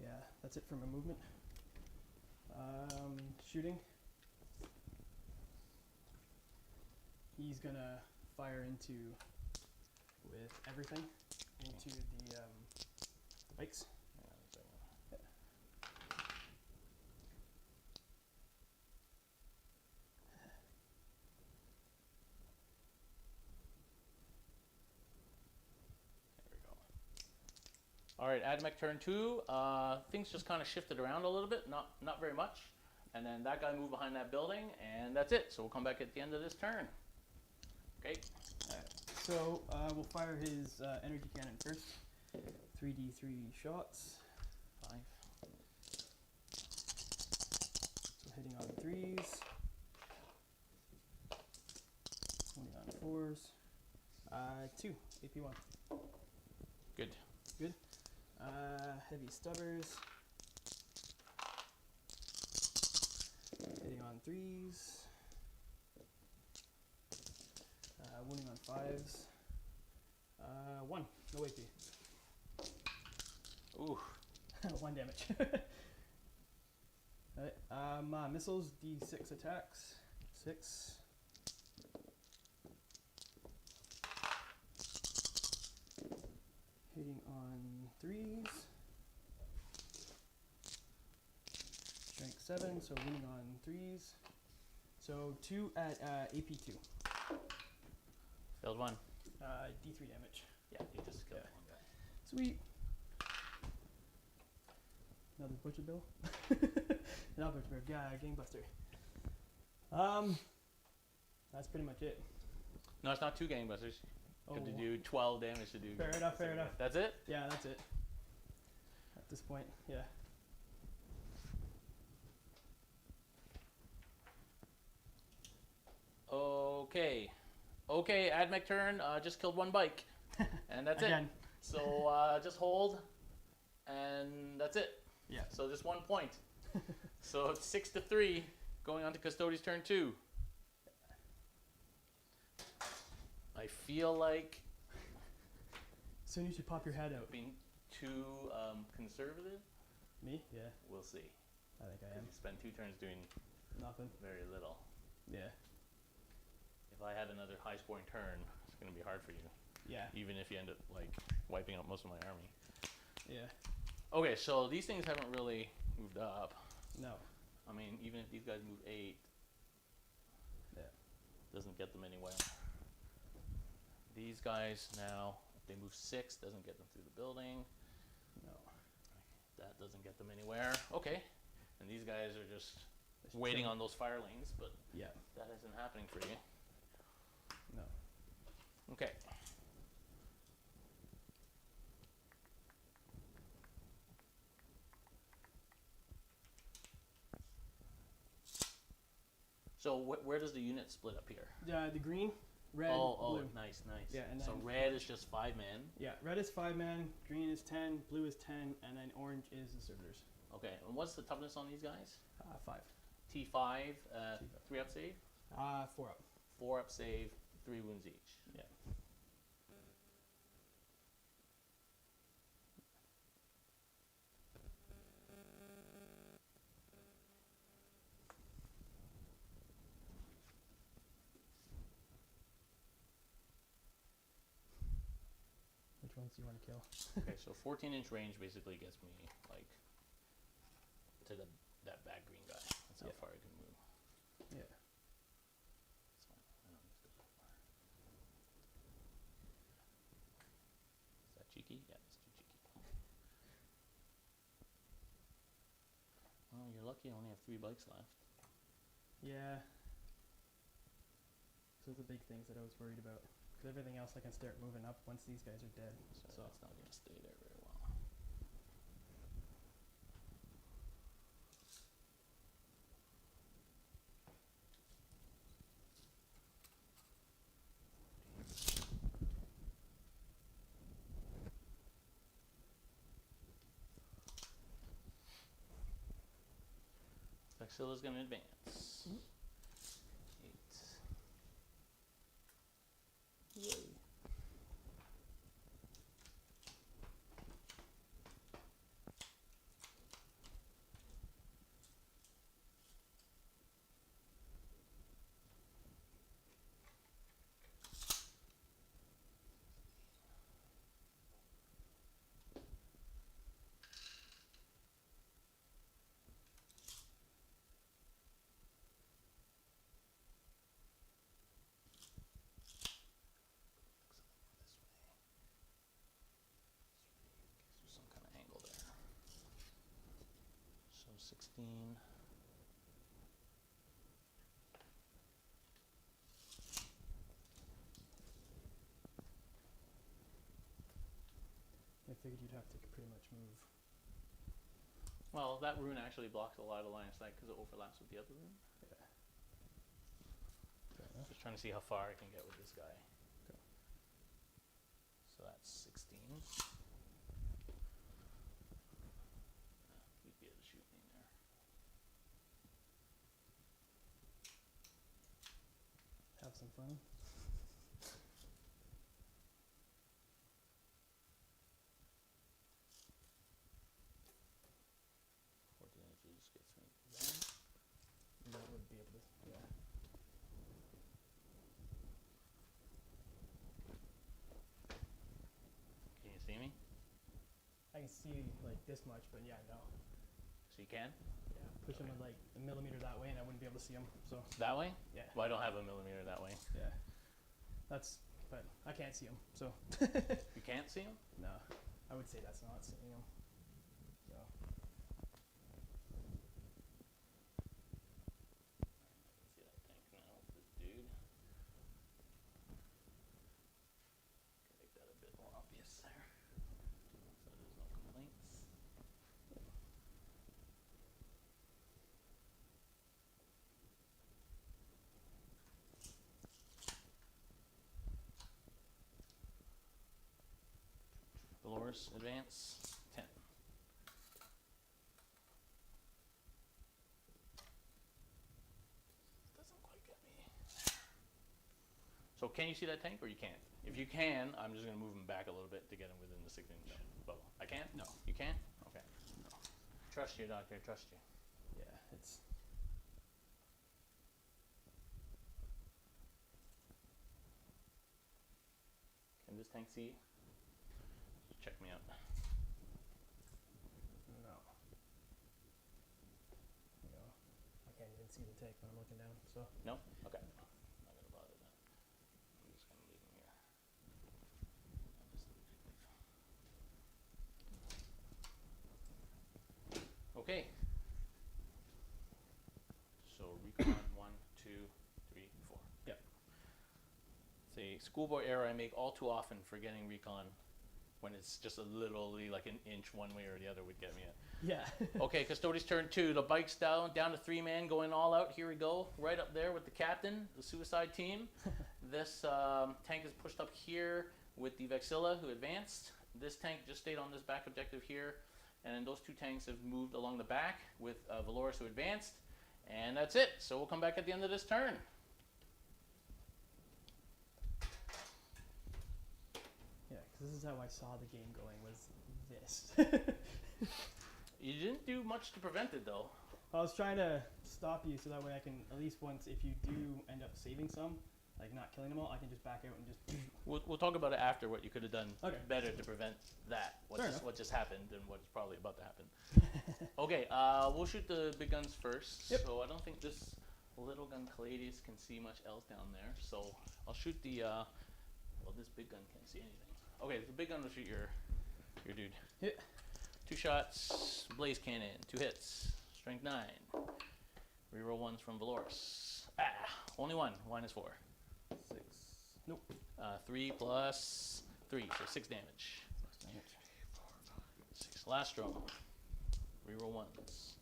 yeah, that's it for my movement. Shooting. He's gonna fire with everything into the bikes. Yeah. There we go. All right, Admech turn 2. Things just kind of shifted around a little bit, not very much. And then that guy moved behind that building, and that's it. So we'll come back at the end of this turn. Okay. All right. So we'll fire his energy cannon first. 3d3 shots. 5. So hitting on 3s. Hitting on 4s. 2. AP1. Good. Good. Heavy stubbers. Hitting on 3s. Wounding on 5s. 1. No AP. Ooh. 1 damage. Alright. Missiles, D6 attacks. 6. Hitting on 3s. Strength 7, so winning on 3s. So 2 at AP2. Failed 1. D3 damage. Yeah, you just killed one guy. Sweet. Another butcher bill. Not butcher bill. Yeah, gangbuster. That's pretty much it. No, it's not 2 gangbusters. You have to do 12 damage to do. Fair enough. Fair enough. That's it? Yeah, that's it. At this point, yeah. Okay. Okay, Admech turn. Just killed 1 bike. And that's Again. it. So just hold. And that's it. Yeah. So just 1 point. So it's 6-3 going on to Custodes turn 2. I feel like Soon you should pop your head out. being too conservative. Me? Yeah, We'll see. I think I am. You spend 2 turns doing Nothing. very little. Yeah. If I had another high scoring turn, it's going to be hard for you. Yeah. Even if you end up like wiping out most of my army. Yeah. Okay, so these things haven't really moved up. No. I mean, even if these guys move 8, Yeah. doesn't get them anywhere. These guys now, if they move 6, doesn't get them through the building. No. That doesn't get them anywhere. Okay. And these guys are just Just waiting chilling. on those fire lanes, but Yeah. that isn't happening for you. No. Okay. So where does the unit split up here? The green, red, Oh, blue. nice. Yeah, and so then red is just 5 men. Yeah, red is 5 man, green is 10, blue is 10, and then orange is the servitors. Okay, and what's the toughness on these guys? 5. T5, 3 up save, 4 up. 4 up save, 3 wounds each. Yeah. Which ones do you want to kill? Okay, so 14-inch range basically gets me like to that bad green guy. That's how Yeah. far I can move. Yeah. That's fine. I don't need to go that far. Is that cheeky? Yeah, that's too cheeky. Well, you're lucky I only have 3 bikes left. Yeah. Those are the big things that I was worried about. Because everything else I can start moving up once these guys are dead. So that's not going to stay there very well. Vexilla's going to advance. 8. Yay. Some kind of angle there. So 16. I figured you'd have to pretty much move. Well, that rune actually blocks a lot of line of sight because it overlaps with the other rune. Yeah. Just trying to see how far I can get with this guy. Okay. So that's 16. He'd be able to shoot me there. Have some fun. 14 inches gets me there. That would be able to, yeah. Can you see me? I can see like this much, but yeah, no. So you can? Yeah, push him like a millimeter that way and I wouldn't be able to see him, so. That way? Yeah. Well, I don't have a millimeter that way. Yeah. That's, but I can't see him, so. You can't see him? No, I would say that's not seeing him. So. See that tank now, this dude. Can make that a bit more obvious there. So there's no complaints. Valoris, advance, 10. Doesn't quite get me. So can you see that tank or you can't? If you can, I'm just going to move him back a little bit to get him within the 6-inch bubble. I can't? No. You can't? Okay. No. Trust you, doctor, trust you. Yeah, it's. Can this tank see? Check me out. No. You know, I can't even see the tank when I'm looking down, so. No? Okay. Not gonna bother then. I'm just gonna leave him here. Okay. So recon 1, 2, 3, 4. Yep. It's a schoolboy error I make all too often forgetting recon when it's just a literally like an inch one way or the other would get me at. Yeah. Okay, Custodes turn 2. The bike's down to 3-man, going all out. Here we go. Right up there with the captain, the suicide team. This tank is pushed up here with the Vexilla, who advanced. This tank just stayed on this back objective here. And then those two tanks have moved along the back with Valoris, who advanced. And that's it. So we'll come back at the end of this turn. Yeah, because this is how I saw the game going, was this. You didn't do much to prevent it, though. I was trying to stop you so that way I can, at least once, if you do end up saving some, like not killing them all, I can just back out and just... We'll talk about it after, what you could have done better to prevent that, what just happened and what's probably about to happen. Okay, we'll shoot the big guns first. Yep. So I don't think this little gun caladius can see much else down there. So I'll shoot the, well, this big gun can't see anything. Okay, the big gun will shoot your dude. Hit. 2 shots, blaze cannon, 2 hits, strength 9. Reroll 1s from Valoris. Only 1, -4. 6. Nope. 3 plus 3, so 6 damage. 6. Last roll. Reroll 1s.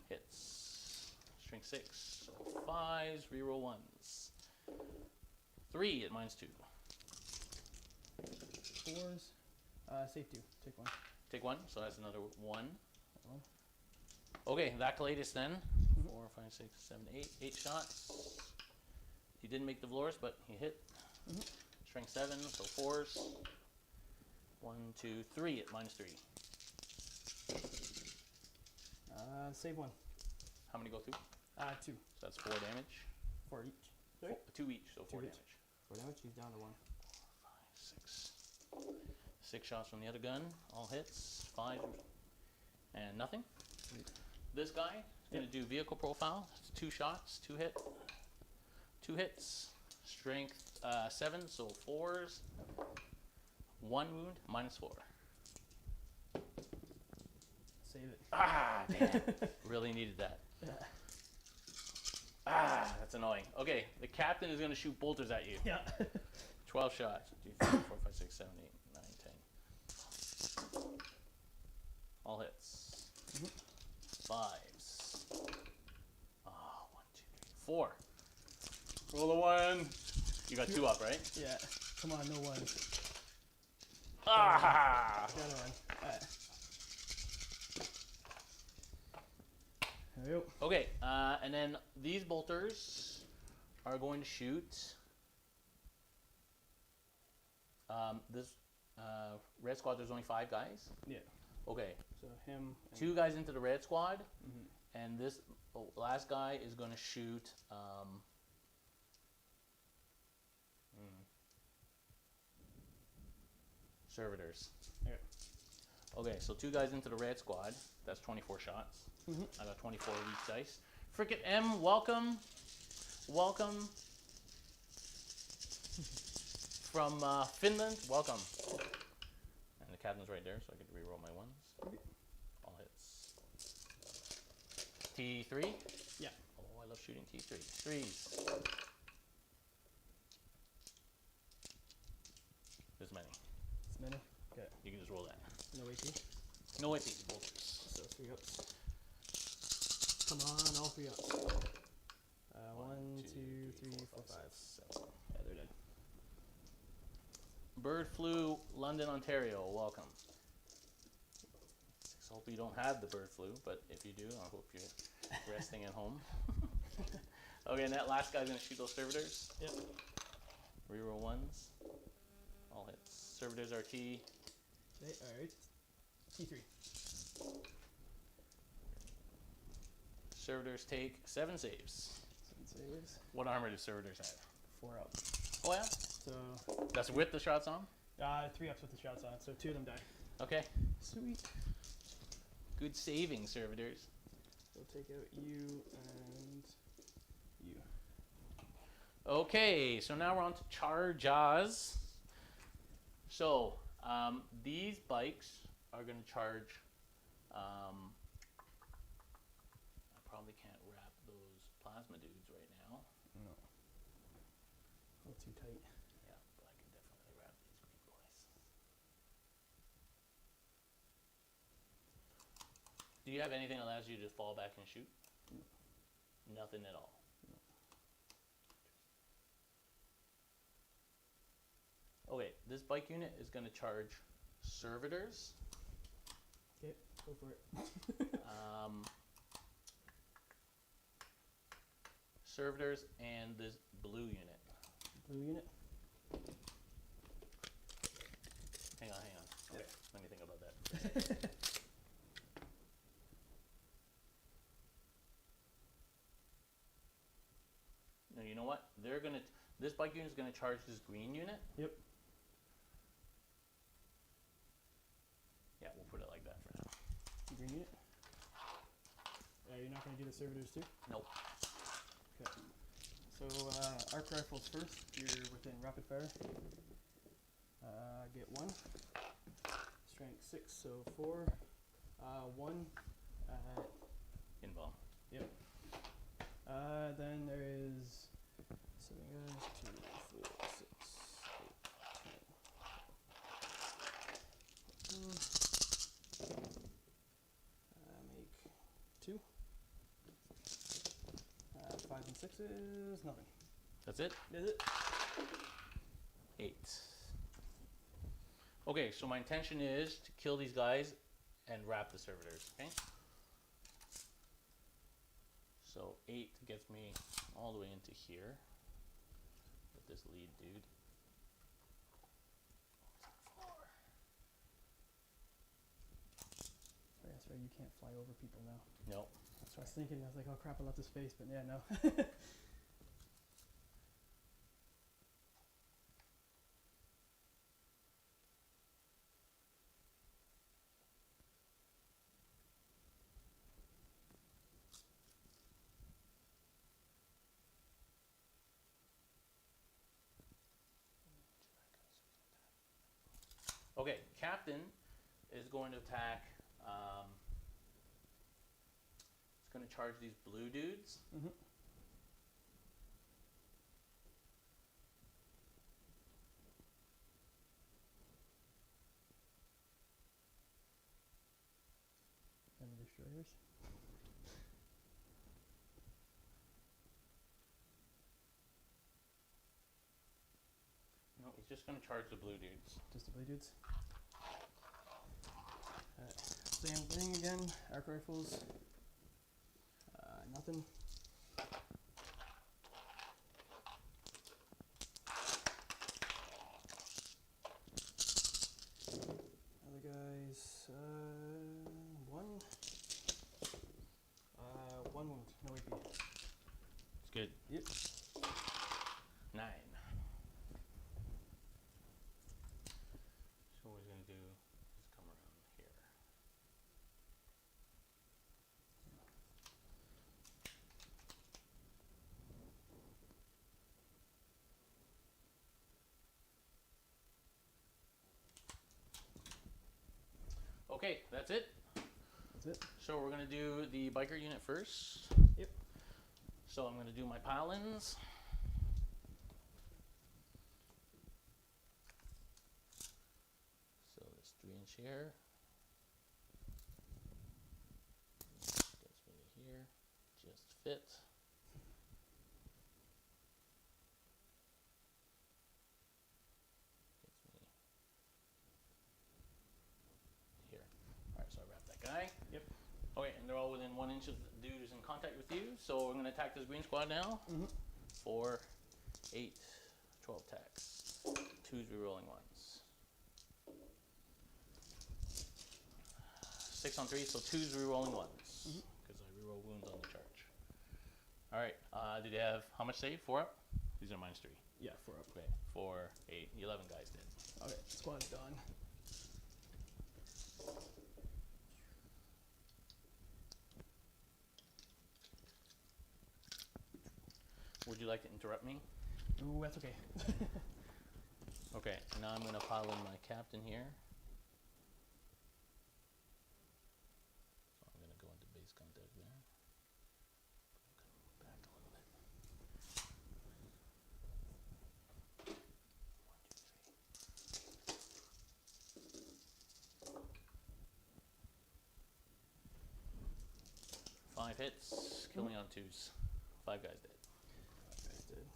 Hits. Strength 6. So 5s, reroll 1s. 3 at -2. 4s. Save 2. Take 1. Take 1, so that's another 1. Okay, that caladius then 4, 5, 6, 7, 8. 8 shots. He didn't make the Valoris, but he hit. Strength 7, so 4s. 1, 2, 3 at -3. Save one. How many go through? 2. So that's 4 damage. 4 each. Sorry? 2 each, so 4 2 each. damage. 4 damage. He's down to 1. 6. 6 shots from the other gun. All hits. 5 and nothing. This guy is going to do vehicle profile. It's 2 shots, 2 hit. 2 hits. Strength 7, so 4s. 1 wound, -4. Save it. Ah, damn. Really needed that. Ah, that's annoying. Okay, the captain is going to shoot bolters at you. Yeah. 12 shots. 2, 3, 4, 5, 6, 7, 8, 9, 10. All hits. 5s. Oh, 1, 2, 3, 4. Roll a 1. You got 2 up, right? Yeah. Come on, no 1. Ah! Got a 1. Alright. There we go. Okay, and then these bolters are going to shoot this red squad. There's only 5 guys. Yeah. Okay, So him. And 2 guys into the red squad, and this last guy is going to shoot. Servitors. Okay. Okay, so 2 guys into the red squad. That's 24 shots. I got 24 weak dice. Frickin' M, welcome. Welcome. From Finland, welcome. And the captain's right there, so I get to reroll my 1s. All hits. T3? Yeah. Oh, I love shooting T3. 3s. This many. This many? Okay. You can just roll that. No AP? No AP, bolters. So 3 ups. Come on, all 3 ups. 1, 2, 3, 4, 5. 7. Yeah, they're dead. Bird flu, London, Ontario, welcome. I hope you don't have the bird flu, but if you do, I hope you're resting at home. Okay, and that last guy's gonna shoot those servitors. Yep. Reroll 1s. All hits. Servitors are T. Okay, alright. T3. Servitors take 7 saves. 7 saves. What armor do servitors have? 4 up. Oh yeah? So, That's with the shots on? 3 ups with the shots on, so 2 of them die. Okay. Sweet. Good saving, servitors. So take out you and you. Okay, so now we're on to charges. So, these bikes are going to charge. I probably can't wrap those plasma dudes right now. No. A little too tight. Yeah, but I can definitely wrap these big boys. Do you have anything that allows you to fall back and shoot? No. Nothing at all. No. Okay, this bike unit is going to charge servitors. Okay, go for it. Servitors and this blue unit. Blue unit? Hang on. Okay, let me think about that. No, you know what? This bike unit is gonna charge this green unit. Yep. Yeah, we'll put it like that for now. Green unit? You're not going to do the servitors too? Nope. Okay. So, arc rifles first. You're within rapid fire. Get 1. Strength 6, so 4. 1 at... Invul. Yep. Then there is 7 guys. 2, 4, 6, 8, 10. Make 2. 5 and 6s, nothing. That's it? Is it? 8. Okay, so my intention is to kill these guys and wrap the servitors, okay? So 8 gets me all the way into here with this lead dude. That's right, you can't fly over people now. Nope. So I was thinking, I was like, oh crap, I left the space, but yeah, no. Okay, captain is going to attack. It's going to charge these blue dudes. Mm-hmm. And the destroyers. No, he's just going to charge the blue dudes. Just the blue dudes. Same thing again. Arc rifles. Nothing. Other guys. One. One wound. No AP. It's good. Yep. 9. So what he's going to do is come around here. Okay, that's it. That's it. So we're going to do the biker unit first. Yep. So I'm going to do my pallas. So this 3-inch here. Gets me to here. Just fit. Gets me here. Alright, so I wrap that guy. Yep. Okay, and they're all within 1 inch of the dude who's in contact with you. So we're going to attack this green squad now. Mm-hmm. 4, 8, 12 attacks. 2s rerolling 1s. 6 on 3, so 2s rerolling 1s. Because I reroll wounds on the charge. Alright, do they have, how much save? 4 up? These are -3. Yeah, 4 up. Okay, 4, 8, 11 guys dead. Okay, squad's done. Would you like to interrupt me? Ooh, that's okay. Okay, now I'm going to pile in my captain here. So I'm going to go into base contact there. Back a little bit. 1, 2, 3. 5 hits, kill me on 2s. 5 guys dead. 5 guys dead.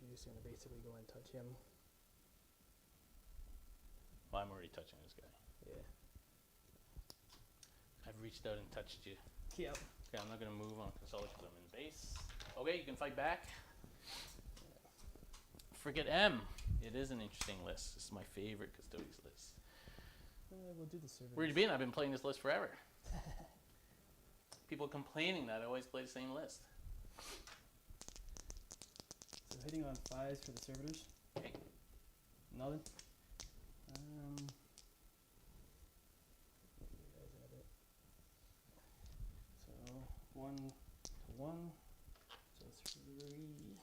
You're just gonna basically go and touch him. Well, I'm already touching this guy. Yeah. I've reached out and touched you. Yep. Okay, I'm not going to move on Custodes because I'm in base. Okay, you can fight back. Frigate M. It is an interesting list. This is my favorite Custodes list. We'll do the servitors. Where you been? I've been playing this list forever. People complaining that I always play the same list. So hitting on 5s for the servitors. Okay. Nothing. So 1 to 1. So 3.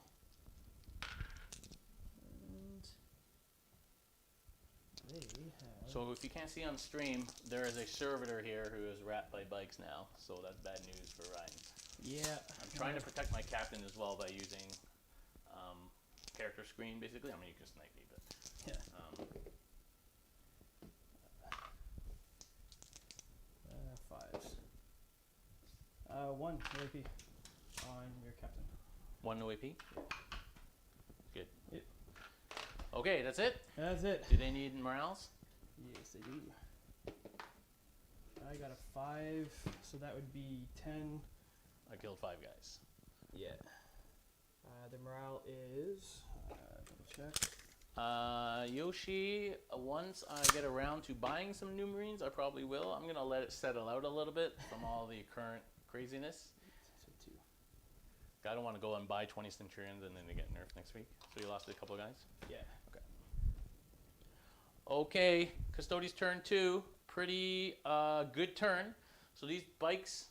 And they have. So if you can't see on stream, there is a servitor here who is wrapped by bikes now. So that's bad news for Ryan. Yeah. I'm trying to protect my captain as well by using character screen, basically. I mean, you can snipe me, but... Yeah. 5s. 1 no AP on your captain. 1 no AP? Yeah. Good. Yep. Okay, that's it? That's it. Do they need morales? Yes, I do. I got a 5, so that would be 10. I killed 5 guys. Yeah. The morale is, double check. Yoshi, once I get around to buying some new Marines, I probably will. I'm going to let it settle out a little bit from all the current craziness. So 2. I don't want to go and buy 20 Centurions and then they get nerfed next week. So you lost a couple of guys? Yeah. Okay, Custodes turn 2. Pretty good turn. So these bikes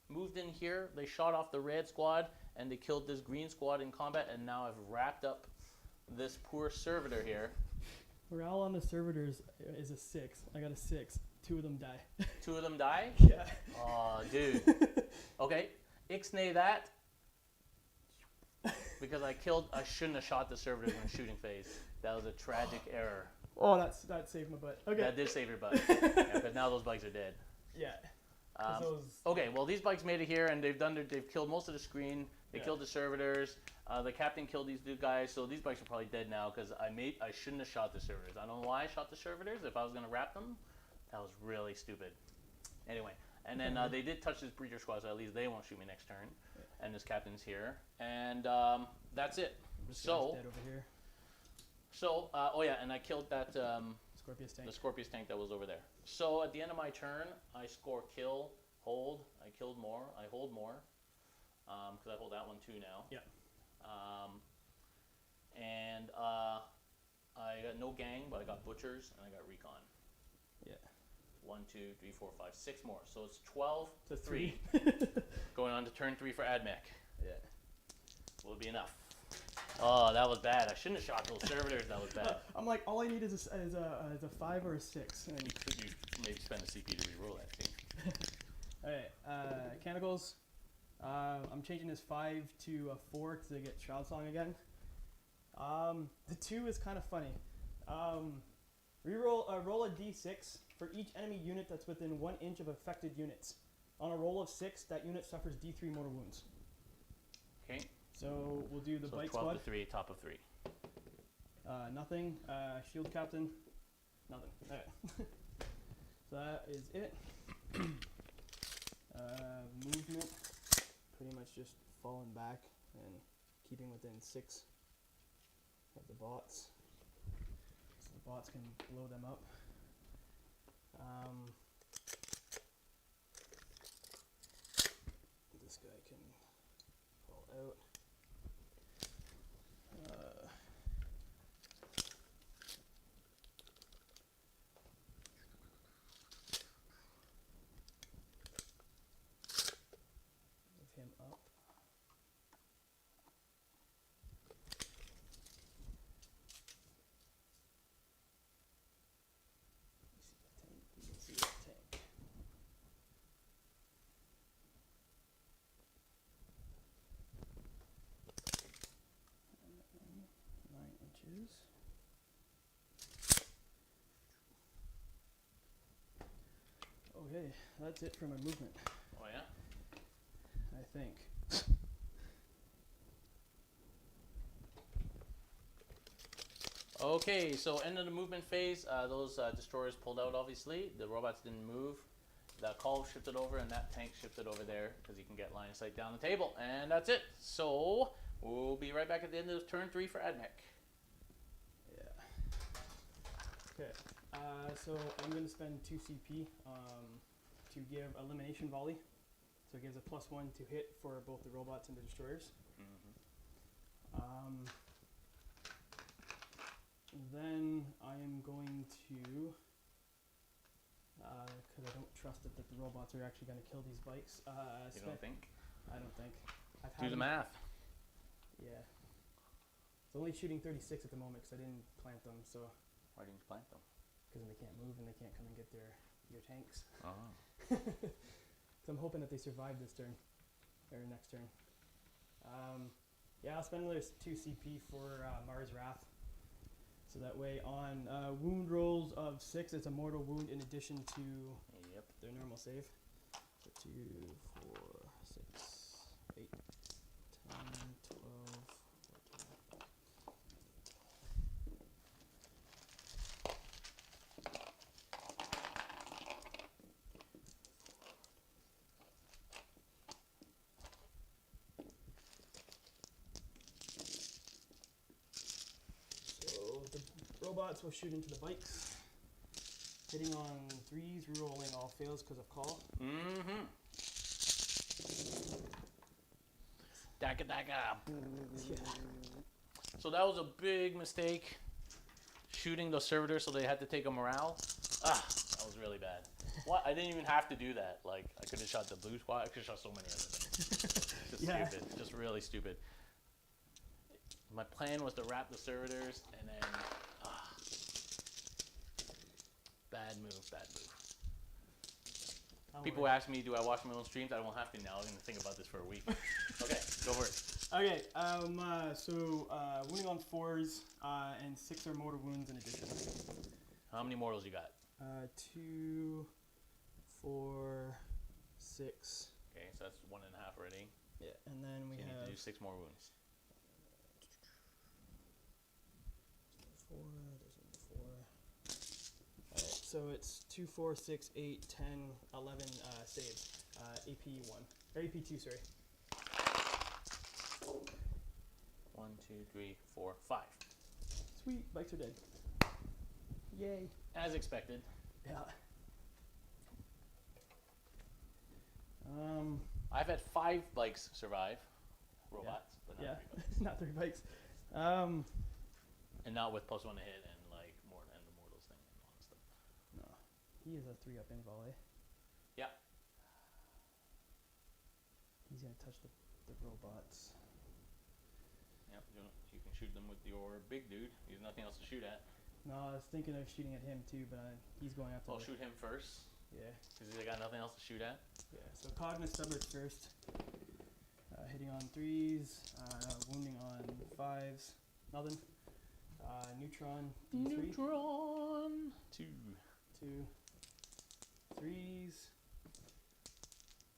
moved in here. They shot off the red squad and they killed this green squad in combat. And now I've wrapped up this poor servitor here. Morale on the servitors is a 6. I got a 6. 2 of them die. 2 of them die? Yeah. Oh, dude. Okay, ixnay that. Because I shouldn't have shot the servitors in shooting phase. That was a tragic error. Oh, that saved my butt. Okay. That did save your butt. Yeah, because now those bikes are dead. Yeah. Okay, well these bikes made it here and they've killed most of the screen. They killed the servitors. The captain killed these 2 guys, so these bikes are probably dead now because I shouldn't have shot the servitors. I don't know why I shot the servitors. If I was gonna wrap them, that was really stupid. Anyway, and then they did touch this breacher squad, so at least they won't shoot me next turn. Yeah. And this captain's here, and that's it. So dead over here. So, oh yeah, and I killed that Scorpius tank. The Scorpius tank that was over there. So at the end of my turn, I score kill, hold. I killed more. I hold more, because I hold that one too now. Yeah. And I got no gang, but I got butchers and I got recon. Yeah. 1, 2, 3, 4, 5, 6 more. So it's 12 to 3. Going on to turn 3 for Admech. Yeah. Will it be enough? Oh, that was bad. I shouldn't have shot those servitors. That was bad. I'm like, all I need is a 5 or a 6. And you maybe spend a CP to reroll that thing. Alright, Canticles. I'm changing this 5 to a 4 because I get Shroud Song again. The 2 is kind of funny. Roll a d6 for each enemy unit that's within 1 inch of affected units. On a roll of 6, that unit suffers D3 mortal wounds. Okay. So we'll do the bite 12 squad. To 3, top of 3. Nothing. Shield captain. Nothing. Alright. So that is it. Movement. Pretty much just falling back and keeping within 6 of the bots. So the bots can blow them up. This guy can fall out. Move him up. You can see that tank. Okay, that's it for my movement. Oh yeah? I think. Okay, so end of the movement phase. Those destroyers pulled out, obviously. The robots didn't move. The cawl shifted over and that tank shifted over there because you can get line of sight down the table. And that's it. So we'll be right back at the end of turn 3 for Admech. Yeah. Okay. So I'm going to spend 2 CP to give elimination volley. So it gives a +1 to hit for both the robots and the destroyers. Mm-hmm. Then I am going to, because I don't trust it that the robots are actually going to kill these bikes. You don't think? I don't think. Do the math. Yeah. It's only shooting 36 at the moment because I didn't plant them. So. Why didn't you plant them? Because they can't move and they can't come and get your tanks. Oh. So I'm hoping that they survive this turn, or next turn. Yeah, I'll spend another 2 CP for Mars Wrath. So that way on wound rolls of 6, it's a mortal wound in addition to their normal save. So 2, 4, 6, 8, 10, 12, 14. robots will shoot into the bikes. Hitting on 3s, rerolling all fails because of call. Mm-hmm. Daka daka. Yeah. So that was a big mistake. Shooting those servitors so they had to take a morale. That was really bad. What? I didn't even have to do that. Like, I could have shot the blue squad. I could have shot so many other things. Just stupid. Just really stupid. My plan was to wrap the servitors and then... Bad move, bad move. People ask me, do I watch my own streams? I won't have to now. I'm going to think about this for a week. Okay, go for it. Okay, wounding on 4s and 6 are mortal wounds in addition. How many mortals you got? 2, 4, 6. Okay, so that's 1.5 already. Yeah, and then we so you have... need to do 6 more wounds. 4, there's 4. Alright, so it's 2, 4, 6, 8, 10, 11 saves. AP 1. Or AP 2, sorry. 1, 2, 3, 4, 5. Sweet, bikes are dead. Yay. As expected. Yeah. I've had 5 bikes survive. Robots, but not 3 bikes. Not 3 bikes. And not with +1 to hit and like more and the mortals thing and all that stuff. No. He is a 3-up in volley. Yeah. He's gonna touch the robots. Yep, you can shoot them with your big dude. There's nothing else to shoot at. No, I was thinking of shooting at him too, but he's going after. I'll shoot him first. Yeah. Because they got nothing else to shoot at. Yeah. So Cognis Stubbard first. Hitting on 3s, wounding on 5s. Nothing. Neutron. D3. Neutron. 2. 2. 3s.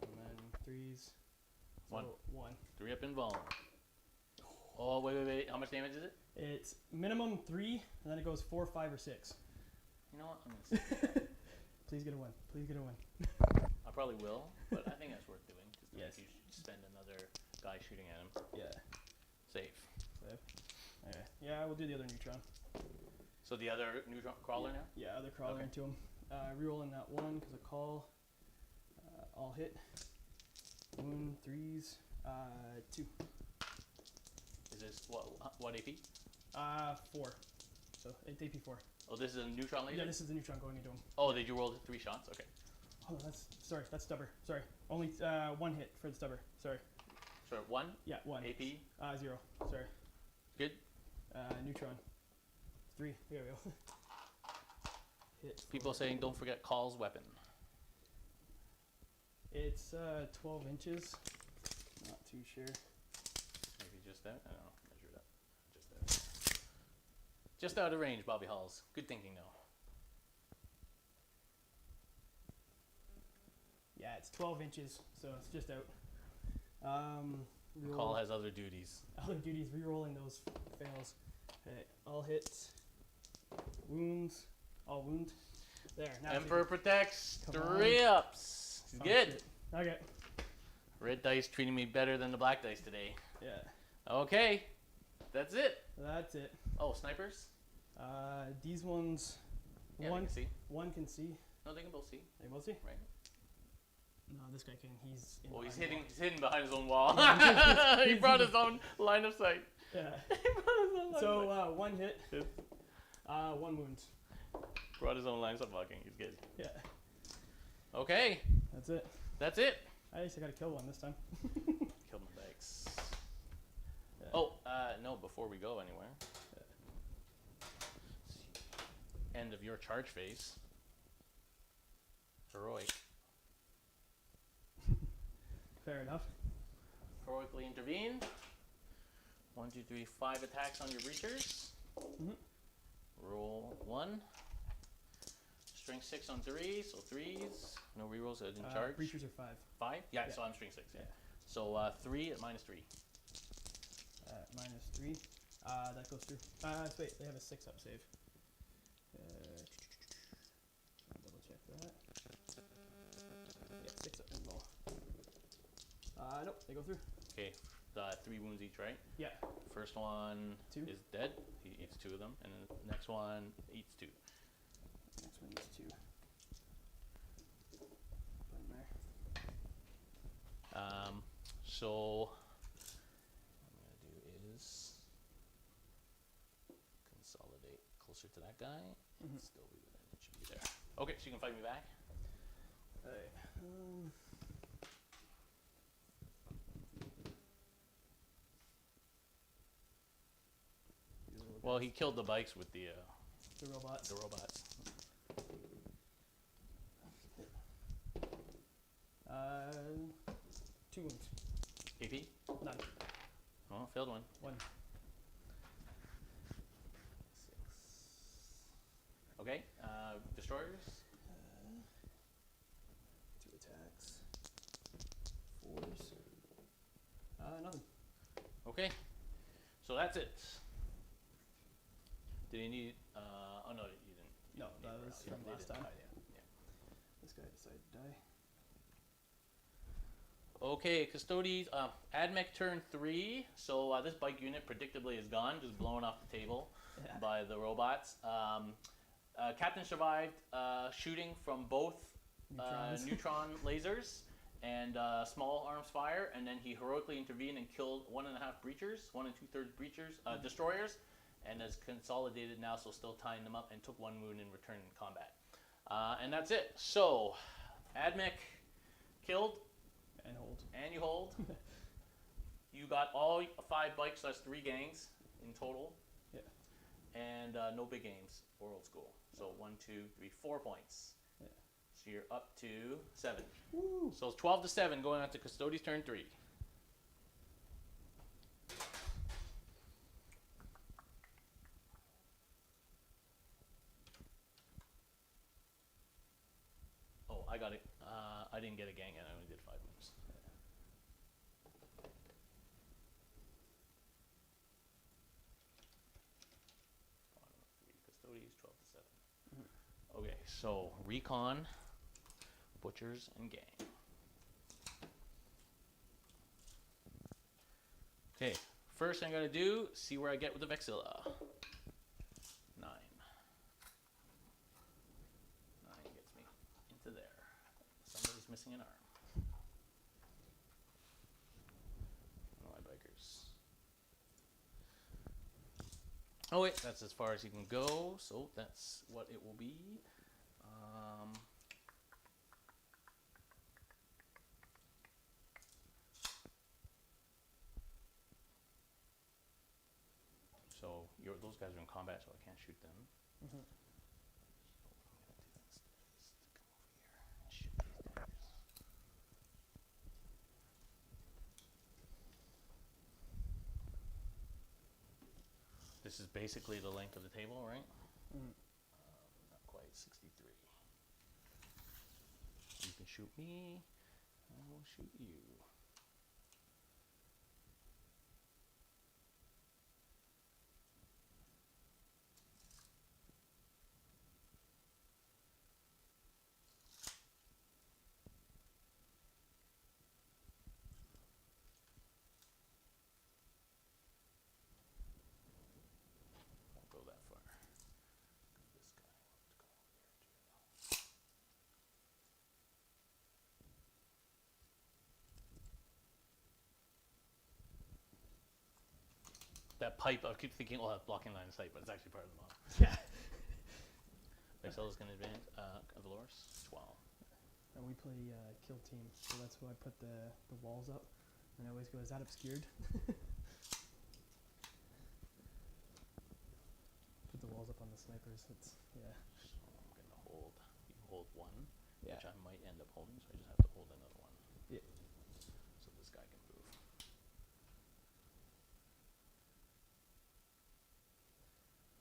And then 3s. So 1. 1. 3 up in Vol. Oh, wait. How much damage is it? It's minimum 3, and then it goes 4, 5, or 6. You know what? I'm going to say Please get a win. Please get a win. I probably will, but I think that's worth doing. Just Yes. if you spend another guy shooting at him. Yeah. Save. Okay. Yeah, we'll do the other neutron. So the other neutron crawler now? Yeah, other crawler Okay. into him. Rerolling that 1 because of call. All hit. Wound 3s. 2. Is this what AP? 4. So it's AP 4. Oh, this is a neutron laser? Yeah, this is the neutron going into him. Oh, did you roll 3 shots? Okay. Oh, that's stubber. Sorry. Only 1 hit for the stubber. Sorry. Sorry, 1? Yeah, 1. AP? 0. Sorry. Good. Neutron. 3. There we go. Hit. People saying don't forget Call's weapon. It's 12 inches. Not too sure. Maybe just out? I don't know. Measure it up. Just out. Just out of range, Bobby Halls. Good thinking, though. Yeah, it's 12 inches, so it's just out. Call has other duties. Other duties, rerolling those fails. Okay, all hits. Wounds. All wound. There. Now Emperor protects. Come 3 ups. Oh, Good. shit. Okay. Red dice treating me better than the black dice today. Yeah. Okay. That's it. That's it. Oh, snipers? These ones. Yeah, one they can see. One can see. No, they can both see. They both see? Right. No, this guy can. He's in Well, he's behind the hidden. He's hidden behind his own wall. Yeah. He brought his own line of sight. wall. Yeah. He brought his own line of sight. So 1 hit. Yes. 1 wound. Brought his own lines of fucking. He's good. Yeah. Okay. That's it. That's it. I guess I gotta kill one this time. Killed my bikes. Yeah. Oh, no, before we go anywhere. End of your charge phase. Heroic. Fair enough. Heroically intervene. 1, 2, 3, 5 attacks on your breachers. Mhm. Roll 1. Strength 6 on 3, so 3s. No rerolls, I didn't charge. Breachers are 5. 5? Yeah, Yeah. so I'm strength 6. Yeah. Yeah. So 3 at -3. -3. That goes through. Wait, they have a 6-up save. Double check that. Yeah, 6-up as well. Nope, they go through. Okay, 3 wounds each, right? Yeah. First one 2. is dead. He eats 2 of them, and then the next one eats 2. Next one is 2. Put in there. So what I'm gonna do is consolidate closer to that guy. Still be within it, should be there. Okay, so you can fight me back. Alright. Well, he killed the bikes with the robots. robots. 2 wounds. AP? None. Oh, failed one. 1. 6. Okay, destroyers. 2 attacks. 4s. Nothing. Okay, so that's it. Did he need? Oh no, you didn't. No, that was from last time. Yeah. This guy decided to die. Okay, Custodes. Admech turn 3. So this bike unit predictably is gone, just blown off the table by the robots. Captain survived shooting from both neutron lasers and small arms fire, and then he heroically intervened and killed 1.5 breachers, 1 2/3 breachers, destroyers, and has consolidated now, so still tying them up, and took 1 wound in return in combat. And that's it. So, Admech killed. And hold. And you hold. You got all 5 bikes, so that's 3 gangs in total. Yeah. And no big games or old school. So 1, 2, 3, 4 points. Yeah. So you're up to 7. Woo! So it's 12-7 going on to Custodes turn 3. Oh, I got it. I didn't get a gang, and I only did 5 moves. Custodes 12-7. Okay, so recon, butchers, and gang. Okay, first thing I gotta do, see where I get with the Vexilla. 9. 9 gets me into there. Somebody's missing an arm. Oh, my bikers. Oh wait, that's as far as you can go, so that's what it will be. So those guys are in combat, so I can't shoot them. So what I'm gonna do instead is to come over here and shoot these guys. This is basically the length of the table, right? Not quite, 63. You can shoot me, I will shoot you. Won't go that far. This guy wants to go over there too. That pipe, I keep thinking, oh, that's blocking line of sight, but it's actually part of the model. Yeah. Vexilla's going to advance. Valoris, 12. And we play kill team, so that's why I put the walls up. And I always go, is that obscured? Put the walls up on the snipers. It's, yeah. So I'm going to hold. You hold 1, Yeah. which I might end up holding, so I just have to hold another 1. Yeah. So this guy can move.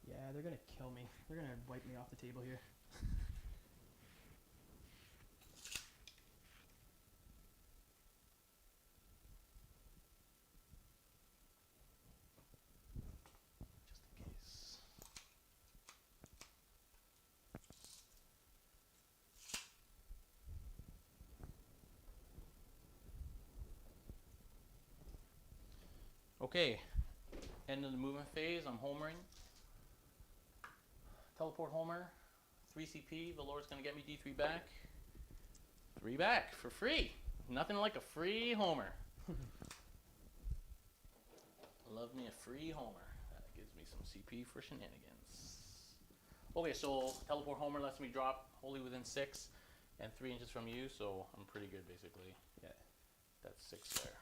Yeah, they're gonna kill me. They're gonna wipe me off the table here. Just in case. Okay, end of the movement phase. I'm homering. Teleport homer. 3 CP. Valoris gonna get me D3 back. 3 back for free. Nothing like a free homer. Love me a free homer. That gives me some CP for shenanigans. Okay, so teleport homer lets me drop wholly within 6 and 3 inches from you, so I'm pretty good basically. Yeah. That's 6 there.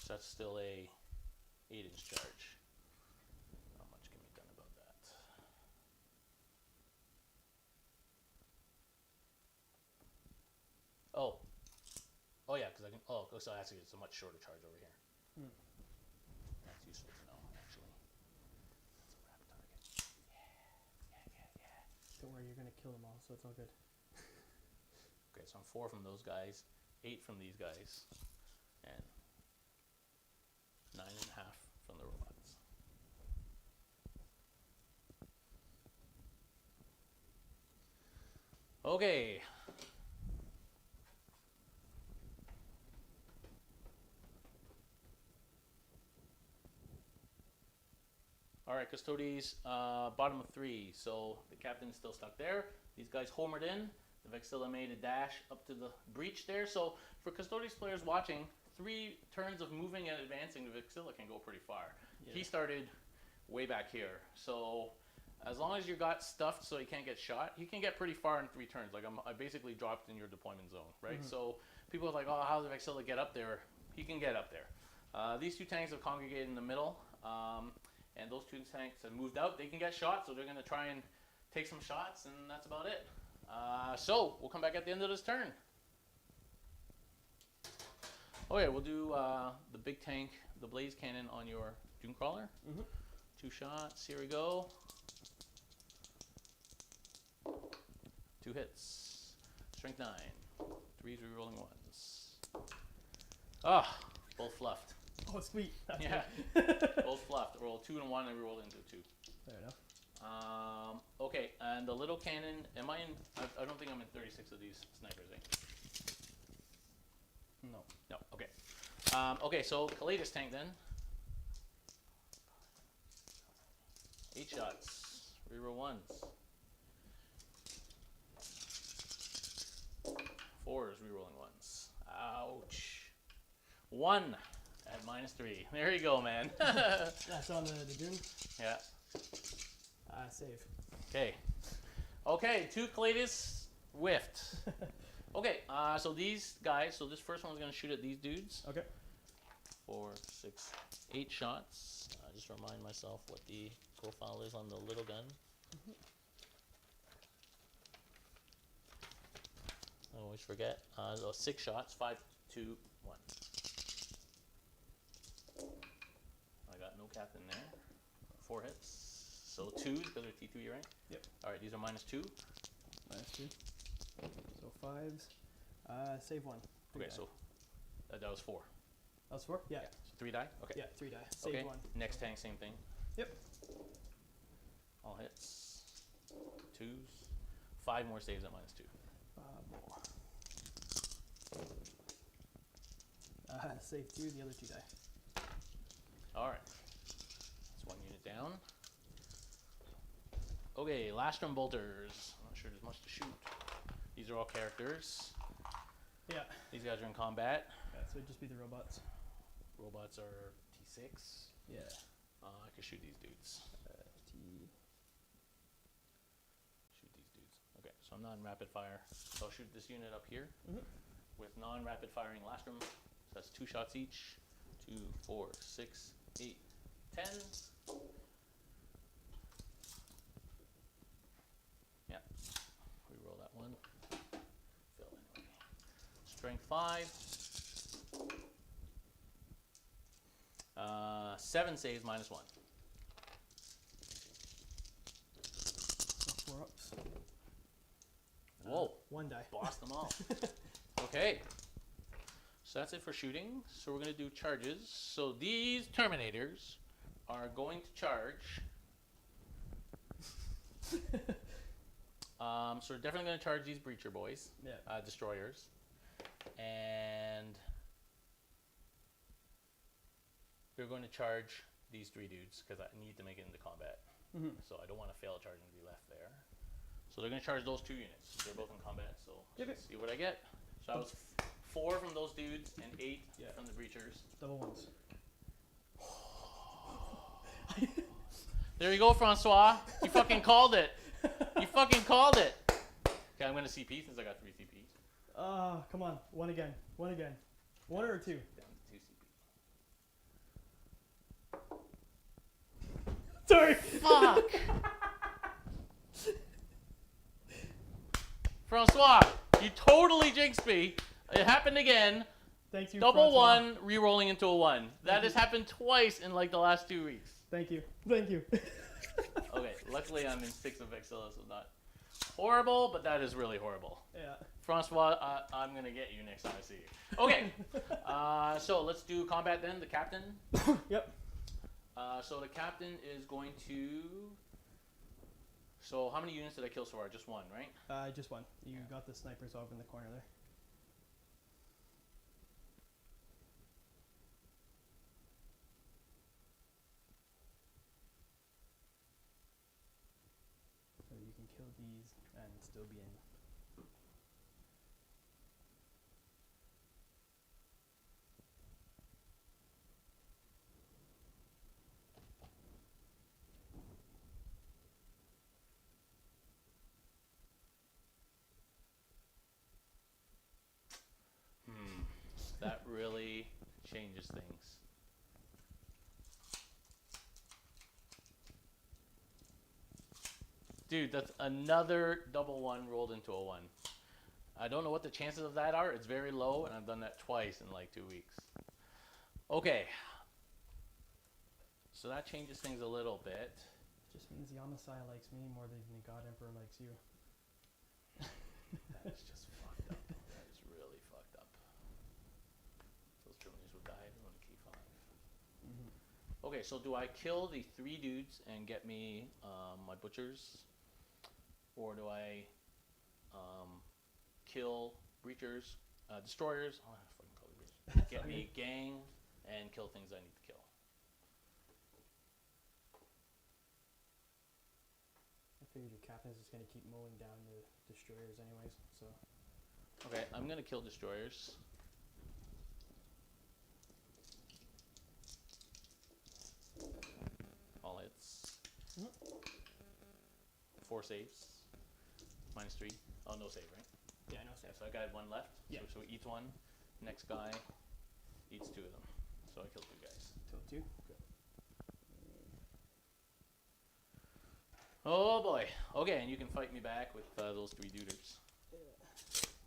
So that's still a 8-inch charge. Not much can be done about that. Oh. Oh yeah, because I can. Oh, so actually, it's a much shorter charge over here. Hmm. That's useful to know, actually. That's a rapid target. Yeah. Don't worry, you're gonna kill them all, so it's all good. Okay, so I'm 4 from those guys, 8 from these guys, and 9.5 from the robots. Okay. All right, Custodes, bottom of 3. So the captain's still stuck there. These guys homered in. The Vexilla made a dash up to the breach there. So for Custodes players watching, 3 turns of moving and advancing, the Vexilla can go pretty far. Yeah. He started way back here. So as long as you got stuffed so he can't get shot, he can get pretty far in 3 turns. Like I basically dropped in your deployment zone, right? Mm-hmm. So people are like, oh, how does the Vexilla get up there? He can get up there. These 2 tanks have congregated in the middle. And those 2 tanks have moved out. They can get shot, so they're going to try and take some shots, and that's about it. So we'll come back at the end of this turn. Okay, we'll do the big tank, the blaze cannon on your dunecrawler. Mm-hmm. 2 shots. Here we go. 2 hits. Strength 9. 3s rerolling 1s. Ah, both fluffed. Oh, sweet. That's yeah, both fluffed. Roll 2 and 1 and reroll into 2. Fair enough. Okay, and the little cannon. Am I in? I don't think I'm in 36 of these snipers, eh? No. No. Okay. Okay, so caladius tank then. 8 shots. Reroll 1s. 4s rerolling 1s. Ouch. 1. At -3. There you go, man. That's on the dune? Yeah. Save. Okay. Okay, 2 caladius whiffed. Okay, so these guys, so this first one's going to shoot at these dudes. Okay. 4, 6, 8 shots. Just remind myself what the profile is on the little gun. Mm-hmm. I always forget. So 6 shots, 5, 2, 1. I got no captain there. 4 hits. So 2s because they're T3, right? Yep. All right, these are -2. -2. So 5s. Save 1. Okay, so that was 4. That was 4? Yeah. So 3 die? Okay. Yeah, 3 die. Save 1. Next tank, same thing. Yep. All hits. 2s. 5 more saves at -2. 5 more. Save 2, the other 2 die. All right. That's 1 unit down. Okay, Lastrum bolters. I'm not sure there's much to shoot. These are all characters. Yeah. These guys are in combat. Yeah, so it'd just be the robots. Robots are T6. Yeah. I could shoot these dudes. Shoot these dudes. Okay, so I'm not in rapid fire. So I'll shoot this unit up here with non-rapid firing Lastrum. So that's 2 shots each. 2, 4, 6, 8, 10. Yeah. Reroll that one. Fill anyway. Strength 5. 7 saves -1. So 4 ups. Whoa. 1 die. Bossed them all. Okay. So that's it for shooting. So we're going to do charges. So these Terminators are going to charge. So we're definitely going to charge these Breacher boys. Yeah. Destroyers. And they're going to charge these 3 dudes because I need to make it into combat. So I don't want to fail a charge and be left there. So they're going to charge those 2 units. They're both in combat, so let's see what I get. So that was 4 from those dudes and 8 from the breachers. Double ones. There you go, Francois. You fucking called it. You fucking called it. Okay, I'm going to CP since I got 3 CP. Come on. One again. One again. 1 or 2? Down to 2 CP. Sorry. Fuck. Francois, you totally jinxed me. It happened again. Thank you, Double Francois. 1, re-rolling into a 1. That has happened twice in like the last 2 weeks. Thank you. Thank you. Okay, luckily I'm in 6 of Vexilla, so not horrible, but that is really horrible. Yeah. Francois, I'm going to get you next time I see you. Okay, so let's do combat then. The captain. Yep. So the captain is going to... So how many units did I kill so far? Just 1, right? Just 1. You got the snipers over in the corner there. So you can kill these and still be in. That really changes things. Dude, that's another double 1 rolled into a 1. I don't know what the chances of that are. It's very low, and I've done that twice in like 2 weeks. Okay. So that changes things a little bit. Just means the Amasai likes me more than the God Emperor likes you. That is just fucked up. That is really fucked up. Those Germans will die on key 5. Okay, so do I kill the 3 dudes and get me my butchers? Or do I kill breachers, destroyers? Oh, I fucking call it breachers. Get me gang and kill things I need to kill. I figured your captain's just going to keep mowing down the destroyers anyways, so... Okay, I'm going to kill destroyers. All hits. 4 saves. -3. Oh, no save, right? Yeah, no save. So I got 1 left. Yeah. So he eats 1. Next guy eats 2 of them. So I killed 2 guys. Killed 2? Good. Oh boy. Okay, and you can fight me back with those 3 duders.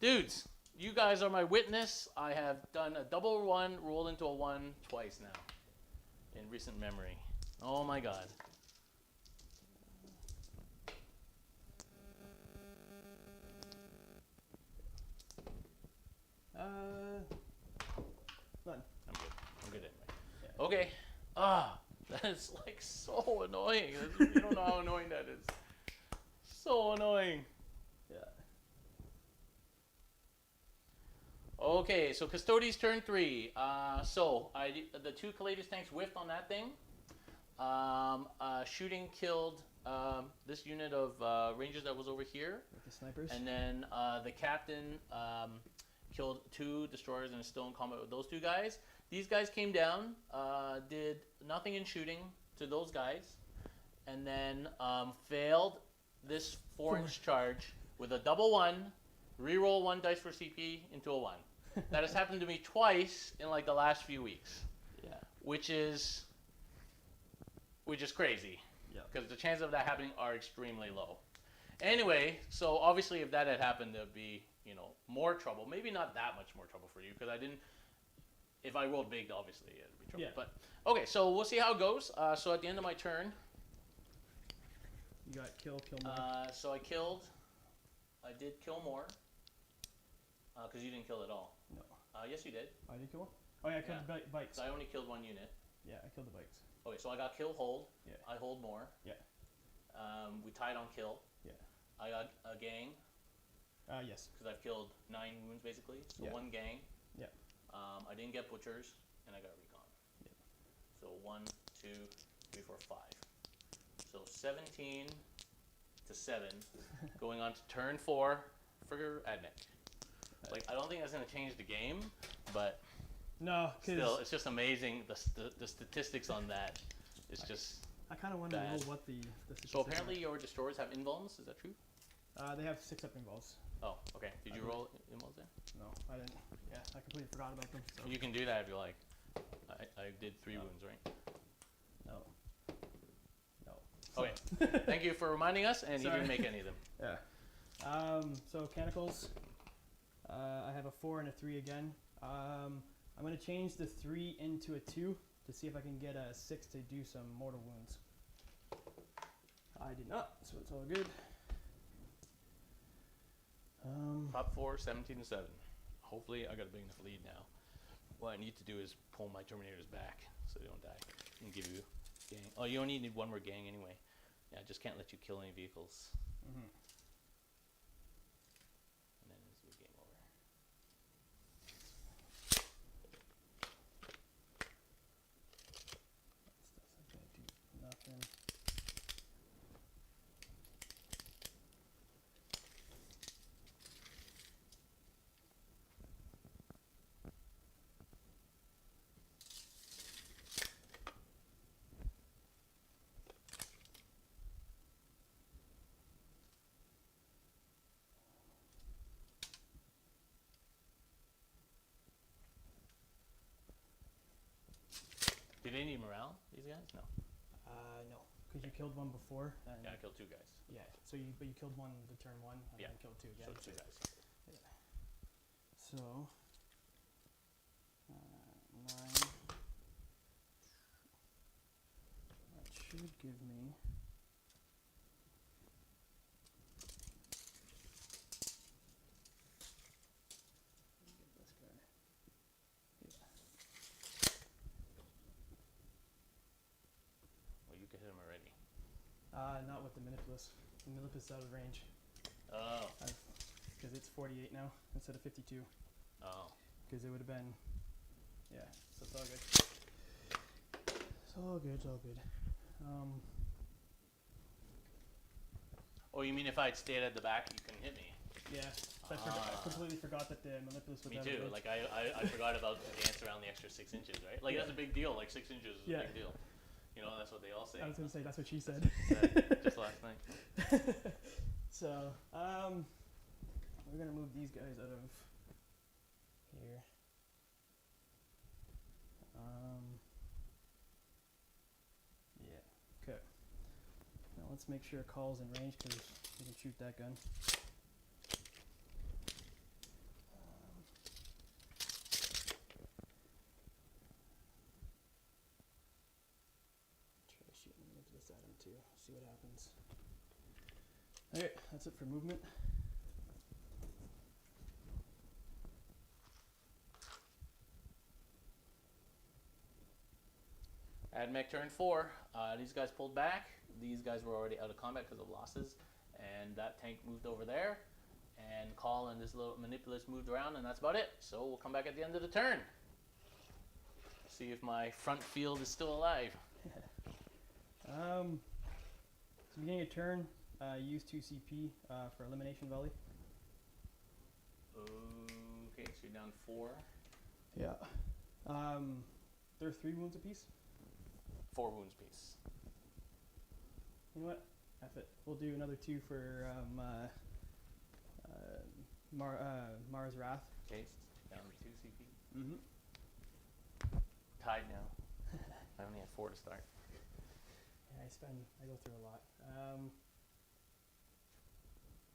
Dudes, you guys are my witness. I have done a double 1, rolled into a 1 twice now. In recent memory. Oh my god. None. I'm good. I'm good anyway. Yeah. Okay. That is like so annoying. You don't know how annoying that is. So annoying. Yeah. Okay, so Custodes turn 3. So the 2 caladius tanks whiffed on that thing. Shooting killed this unit of rangers that was over here. With the snipers. And then the captain killed 2 destroyers and is still in combat with those 2 guys. These guys came down, did nothing in shooting to those guys, and then failed this 4-inch charge with a double 1, reroll 1 dice for CP into a 1. That has happened to me twice in like the last few weeks. Yeah. Which is crazy. Yeah. Because the chances of that happening are extremely low. Anyway, so obviously if that had happened, there'd be, you know, more trouble. Maybe not that much more trouble for you, because I didn't... If I rolled big, obviously it'd be trouble. Yeah. But okay, so we'll see how it goes. So at the end of my turn, You got kill more. so I did kill more, because you didn't kill at all. No. Yes, you did. I did kill one? Oh yeah, I killed the bikes. So I only killed 1 unit. Yeah, I killed the bikes. Okay, so I got kill hold. Yeah. I hold more. Yeah. We tied on kill. Yeah. I got a gang, Yes. because I've killed 9 wounds basically. So Yeah. 1 gang. Yeah. I didn't get butchers, and I got recon. Yeah. So 1, 2, 3, 4, 5. So 17 to 7, going on to turn 4 for Admech. Like, I don't think that's going to change the game, but no, still, it's just amazing. The statistics on that is just I kind of want to know what the So apparently your destroyers have invulns, is that true? They have 6 up invulns. Oh, okay. Did you roll invulns there? No, I didn't. Yeah, I completely forgot about them. So. You can do that if you like. I did 3 wounds, right? No. Okay. Thank you for reminding us, and you didn't make any of them. Yeah. So Canticles, I have a 4 and a 3 again. I'm going to change the 3 into a 2 to see if I can get a 6 to do some mortal wounds. I did not, so it's all good. Top 4, 17 to 7. Hopefully I got a big enough lead now. What I need to do is pull my Terminators back so they don't die and give you gang. Oh, you only need 1 more gang anyway. Yeah, I just can't let you kill any vehicles. Mm-hmm. And then it's your game over. That's not gonna do nothing. Do they need morale, these guys? No. No, because you killed 1 before. And Yeah, I killed 2 guys. Yeah, so you killed 1 the turn 1 and Yeah. then killed 2 again. So 2 guys. Yeah. So 9. That should give me. Get this guy. Yeah. Well, you can hit him already. Not with the manipulus. The manipulus is out of range. Oh. Because it's 48 now instead of 52. Oh. Because it would have been. Yeah, so it's all good. It's all good, it's all good. Oh, you mean if I'd stayed at the back, you couldn't hit me? Yeah, so I completely forgot that the manipulus was Me out of too. range. Like I forgot about the dance around the extra 6 inches, right? Like that's a big deal. Like 6 inches is a big deal. You know, that's what they all say. I was gonna say that's what she said. Just last night. So, we're gonna move these guys out of here. Yeah. Okay. Now let's make sure call's in range because we can shoot that gun. Try shooting into this at him too. See what happens. Okay, that's it for movement. Admech turn 4. These guys pulled back. These guys were already out of combat because of losses. And that tank moved over there. And Cawl and this little manipulus moved around, and that's about it. So we'll come back at the end of the turn. See if my front field is still alive. So beginning of turn, use 2 CP for elimination volley. Okay, so you're down 4. Yeah. They're 3 wounds apiece. 4 wounds piece. You know what? F it. We'll do another 2 for Mara's Wrath. Okay, down 2 CP. Mm-hmm. Tied now. I only had 4 to start. Yeah, I go through a lot.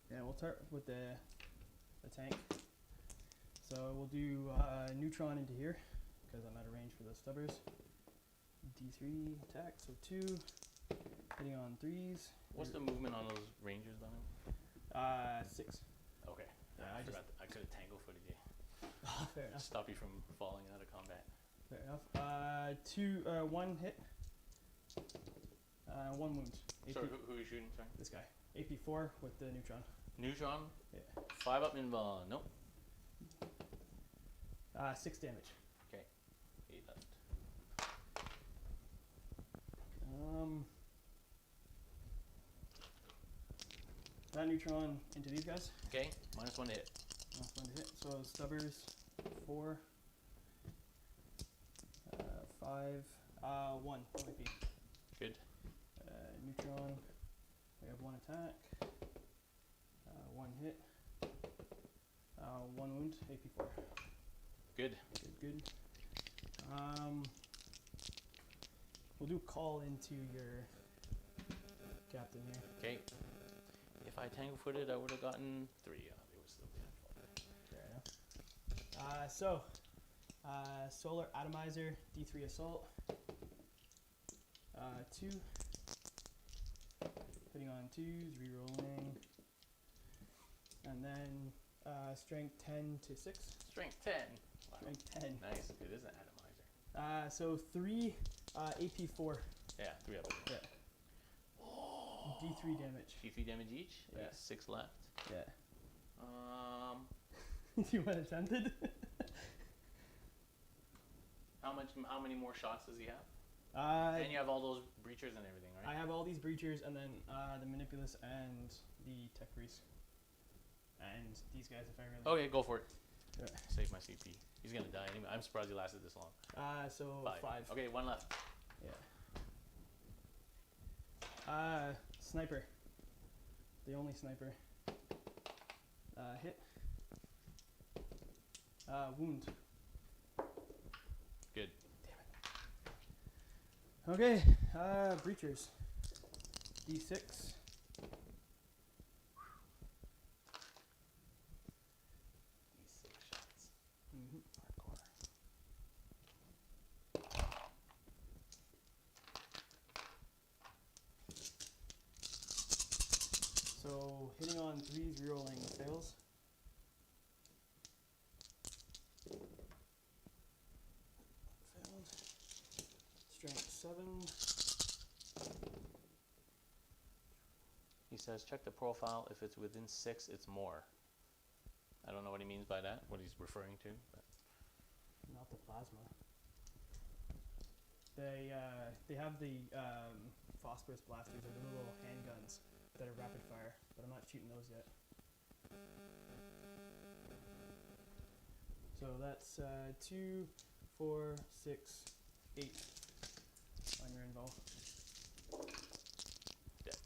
Yeah, we'll start with the tank. So we'll do neutron into here because I'm out of range for the stubbers. D3 attack, so 2. Hitting on 3s. What's the movement on those rangers on him? 6. Okay. Yeah, I could have tangle footed you. Fair enough. Stop you from falling out of combat. Fair enough. 1 hit. 1 wound. So who are you shooting? Sorry. This guy. AP4 with the neutron. Neutron. Yeah. 5 up invuln. Nope. 6 damage. Okay. 8 left. that neutron into these guys. Okay, -1 to hit. Last one to hit. So stubbers, 4, 5, 1 OAP. Good. Neutron, we have 1 attack, 1 hit, 1 wound, AP4. Good. Good. We'll do call into your captain here. Okay. If I tangle footed, I would have gotten 3. They would still be unfair. Fair enough. So, solar atomizer, D3 assault, 2. Hitting on 2s, rerolling, and then strength 10 to 6. Strength 10. Wow. Strength 10. Nice. It is an atomizer. So 3 AP4. Yeah, 3 of them. Yeah. Oh. D3 damage. D3 damage each. Yeah. There's 6 left. Yeah. Do you want attempted? How many more shots does he have? And you have all those breachers and everything, right? I have all these breachers, and then the manipulus and the tech priest, and these guys if I really. Okay, go for it. Yeah. Save my CP. He's gonna die anyway. I'm surprised he lasted this long. So 5. Okay, 1 left. Yeah. Sniper. The only sniper. Hit. Wound. Good. Damn it. Okay. Breachers. D6. D6 shots. Hardcore. So hitting on 3s, rerolling fails. Failed. Strength 7. He says, check the profile. If it's within 6, it's more. I don't know what he means by that, what he's referring to. But. Not the plasma. They have the phosphorus blasters, or the little handguns that are rapid fire, but I'm not shooting those yet. So that's 2, 4, 6, 8 on your invul. Dead.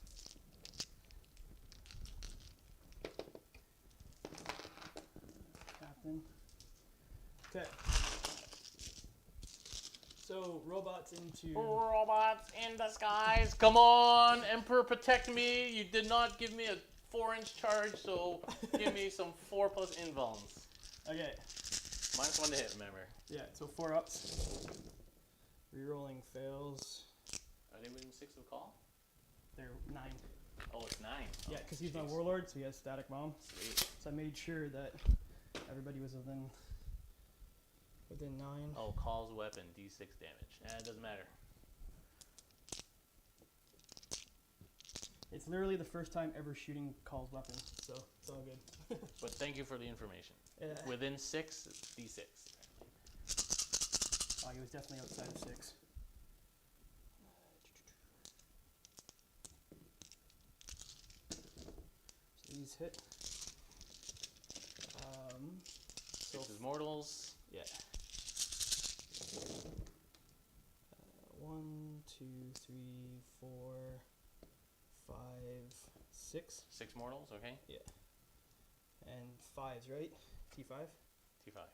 Captain. Okay. So robots into. Robots in the skies. Come on, Emperor, protect me. You did not give me a 4-inch charge, so give me some 4+ invulns. Okay. -1 to hit, remember. Yeah, so 4 ups. Rerolling fails. Are they within 6 of call? They're 9. Oh, it's 9. Yeah, Oh, because he's my jeez. warlord, so he has static bomb. Sweet. So I made sure that everybody was within 9. Oh, call's weapon, D6 damage. It doesn't matter. It's literally the first time ever shooting Call's weapon, so it's all good. But thank you for the information. Yeah. Within 6, it's D6. Oh, he was definitely outside of 6. So these hit. 6 is mortals. Yeah. 1, 2, 3, 4, 5, 6. 6 mortals, okay. Yeah. And 5s, right? T5? T5.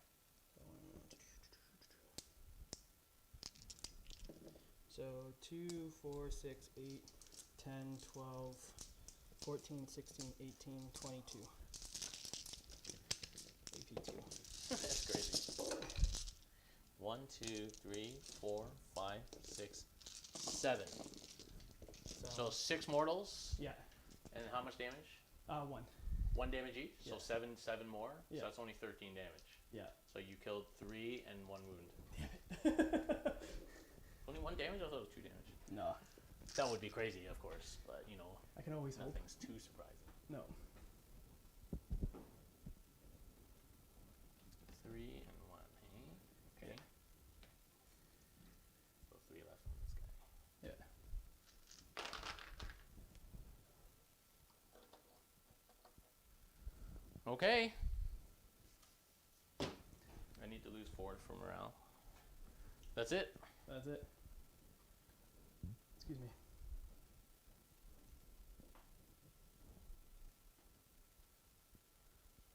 So 2, 4, 6, 8, 10, 12, 14, 16, 18, 22. AP2. That's crazy. 1, 2, 3, 4, 5, 6, 7. So 6 mortals. Yeah. And how much damage? 1. 1 damage each. Yeah. So 7 more. Yeah. So that's only 13 damage. Yeah. So you killed 3 and 1 wound. Damn it. Only 1 damage? I thought it was 2 damage. No. That would be crazy, of course, but you know, I can always hope. nothing's too surprising. No. 3 and 1, hey? Okay. So 3 left on this guy. Yeah. Okay. I need to lose 4 for morale. That's it. That's it. Excuse me.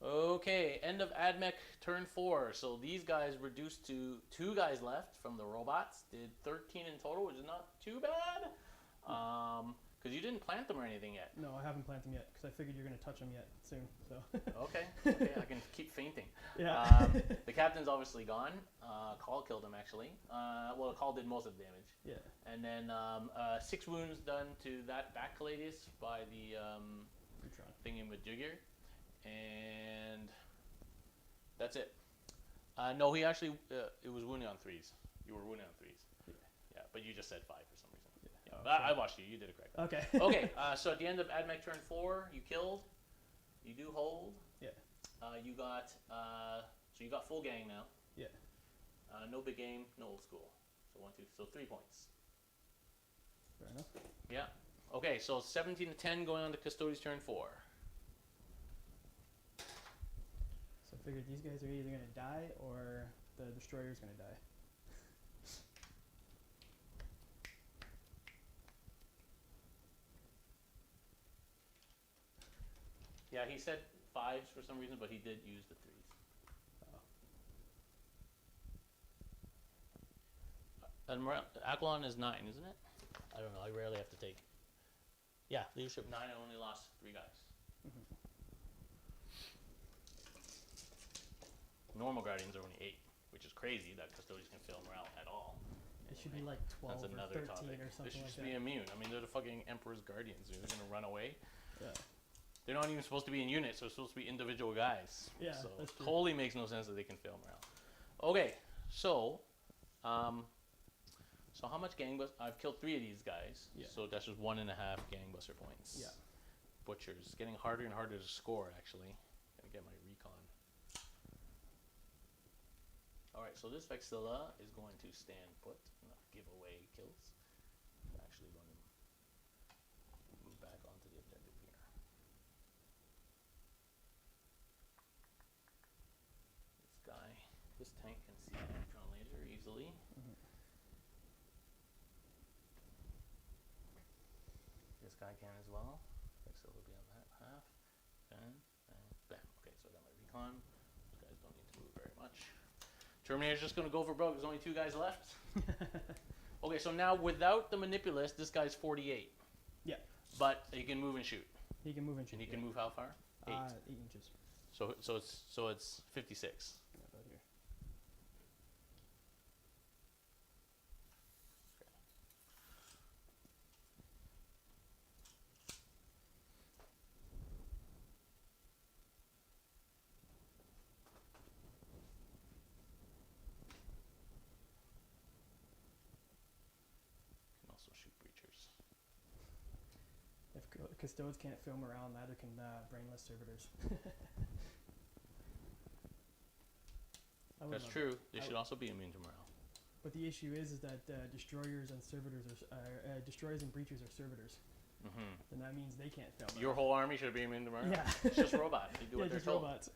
Okay, end of Admech turn 4. So these guys reduced to 2 guys left from the robots. Did 13 in total, which is not too bad. Because you didn't plant them or anything yet. No, I haven't planted them yet because I figured you're going to touch them yet soon. So. Okay, I can keep fainting. Yeah. The captain's obviously gone. Cawl killed him actually. Well, Cawl did most of the damage. Yeah. And then 6 wounds done to that back caladius by the thingamajigger. And that's it. No, he actually, it was wounding on 3s. You were wounding on 3s. Yeah, but you just said 5 for some reason. Yeah, but I watched you. You did it correct. Okay. Okay, so at the end of Admech turn 4, you killed. You do hold. Yeah. You got, so you got full gang now. Yeah. No big game, no old school. So 3 points. Fair enough. Yeah. Okay, so 17 to 10 going on to Custodes turn 4. So I figured these guys are either going to die or the destroyer's going to die. Yeah, he said 5s for some reason, but he did use the 3s. And aquilon is 9, isn't it? I don't know. I rarely have to take. Yeah, leadership 9. I only lost 3 guys. Normal guardians are only 8, which is crazy that Custodes can fail morale at all. It should be like 12 That's or another 13 topic. or something They should like just that. be immune. I mean, they're the fucking Emperor's guardians. They're going to run away. Yeah. They're not even supposed to be in units. They're supposed to be individual guys. Yeah, so that's true. totally makes no sense that they can fail morale. Okay, so so how much gangbusters? I've killed 3 of these guys. Yeah. So that's just 1.5 gangbuster points. Yeah. Butchers getting harder and harder to score. Actually, gotta get my recon. All right, so this Vexilla is going to stand put, not give away kills. I'm actually going to move back onto the objective here. This guy, this tank can see the neutron laser easily. This guy can as well. Vexilla will be on that half. And bam. Okay, so I got my recon. Those guys don't need to move very much. Terminator's just going to go for broke. There's only 2 guys left. Okay, so now without the manipulus, this guy's 48. Yeah. But he can move and shoot. He can move and shoot. And he can move how far? 8. 8 inches. So it's 56. Yeah, about here. Can also shoot breachers. If Custodes can't film around, neither can brainless servitors. That's true. They should also be immune to morale. But the issue is that destroyers and servitors are destroyers and breachers are servitors. Mm-hmm. Then that means they can't film. Your whole army should be immune to morale. Yeah. It's just robots. They do Yeah, what they're just told. robots.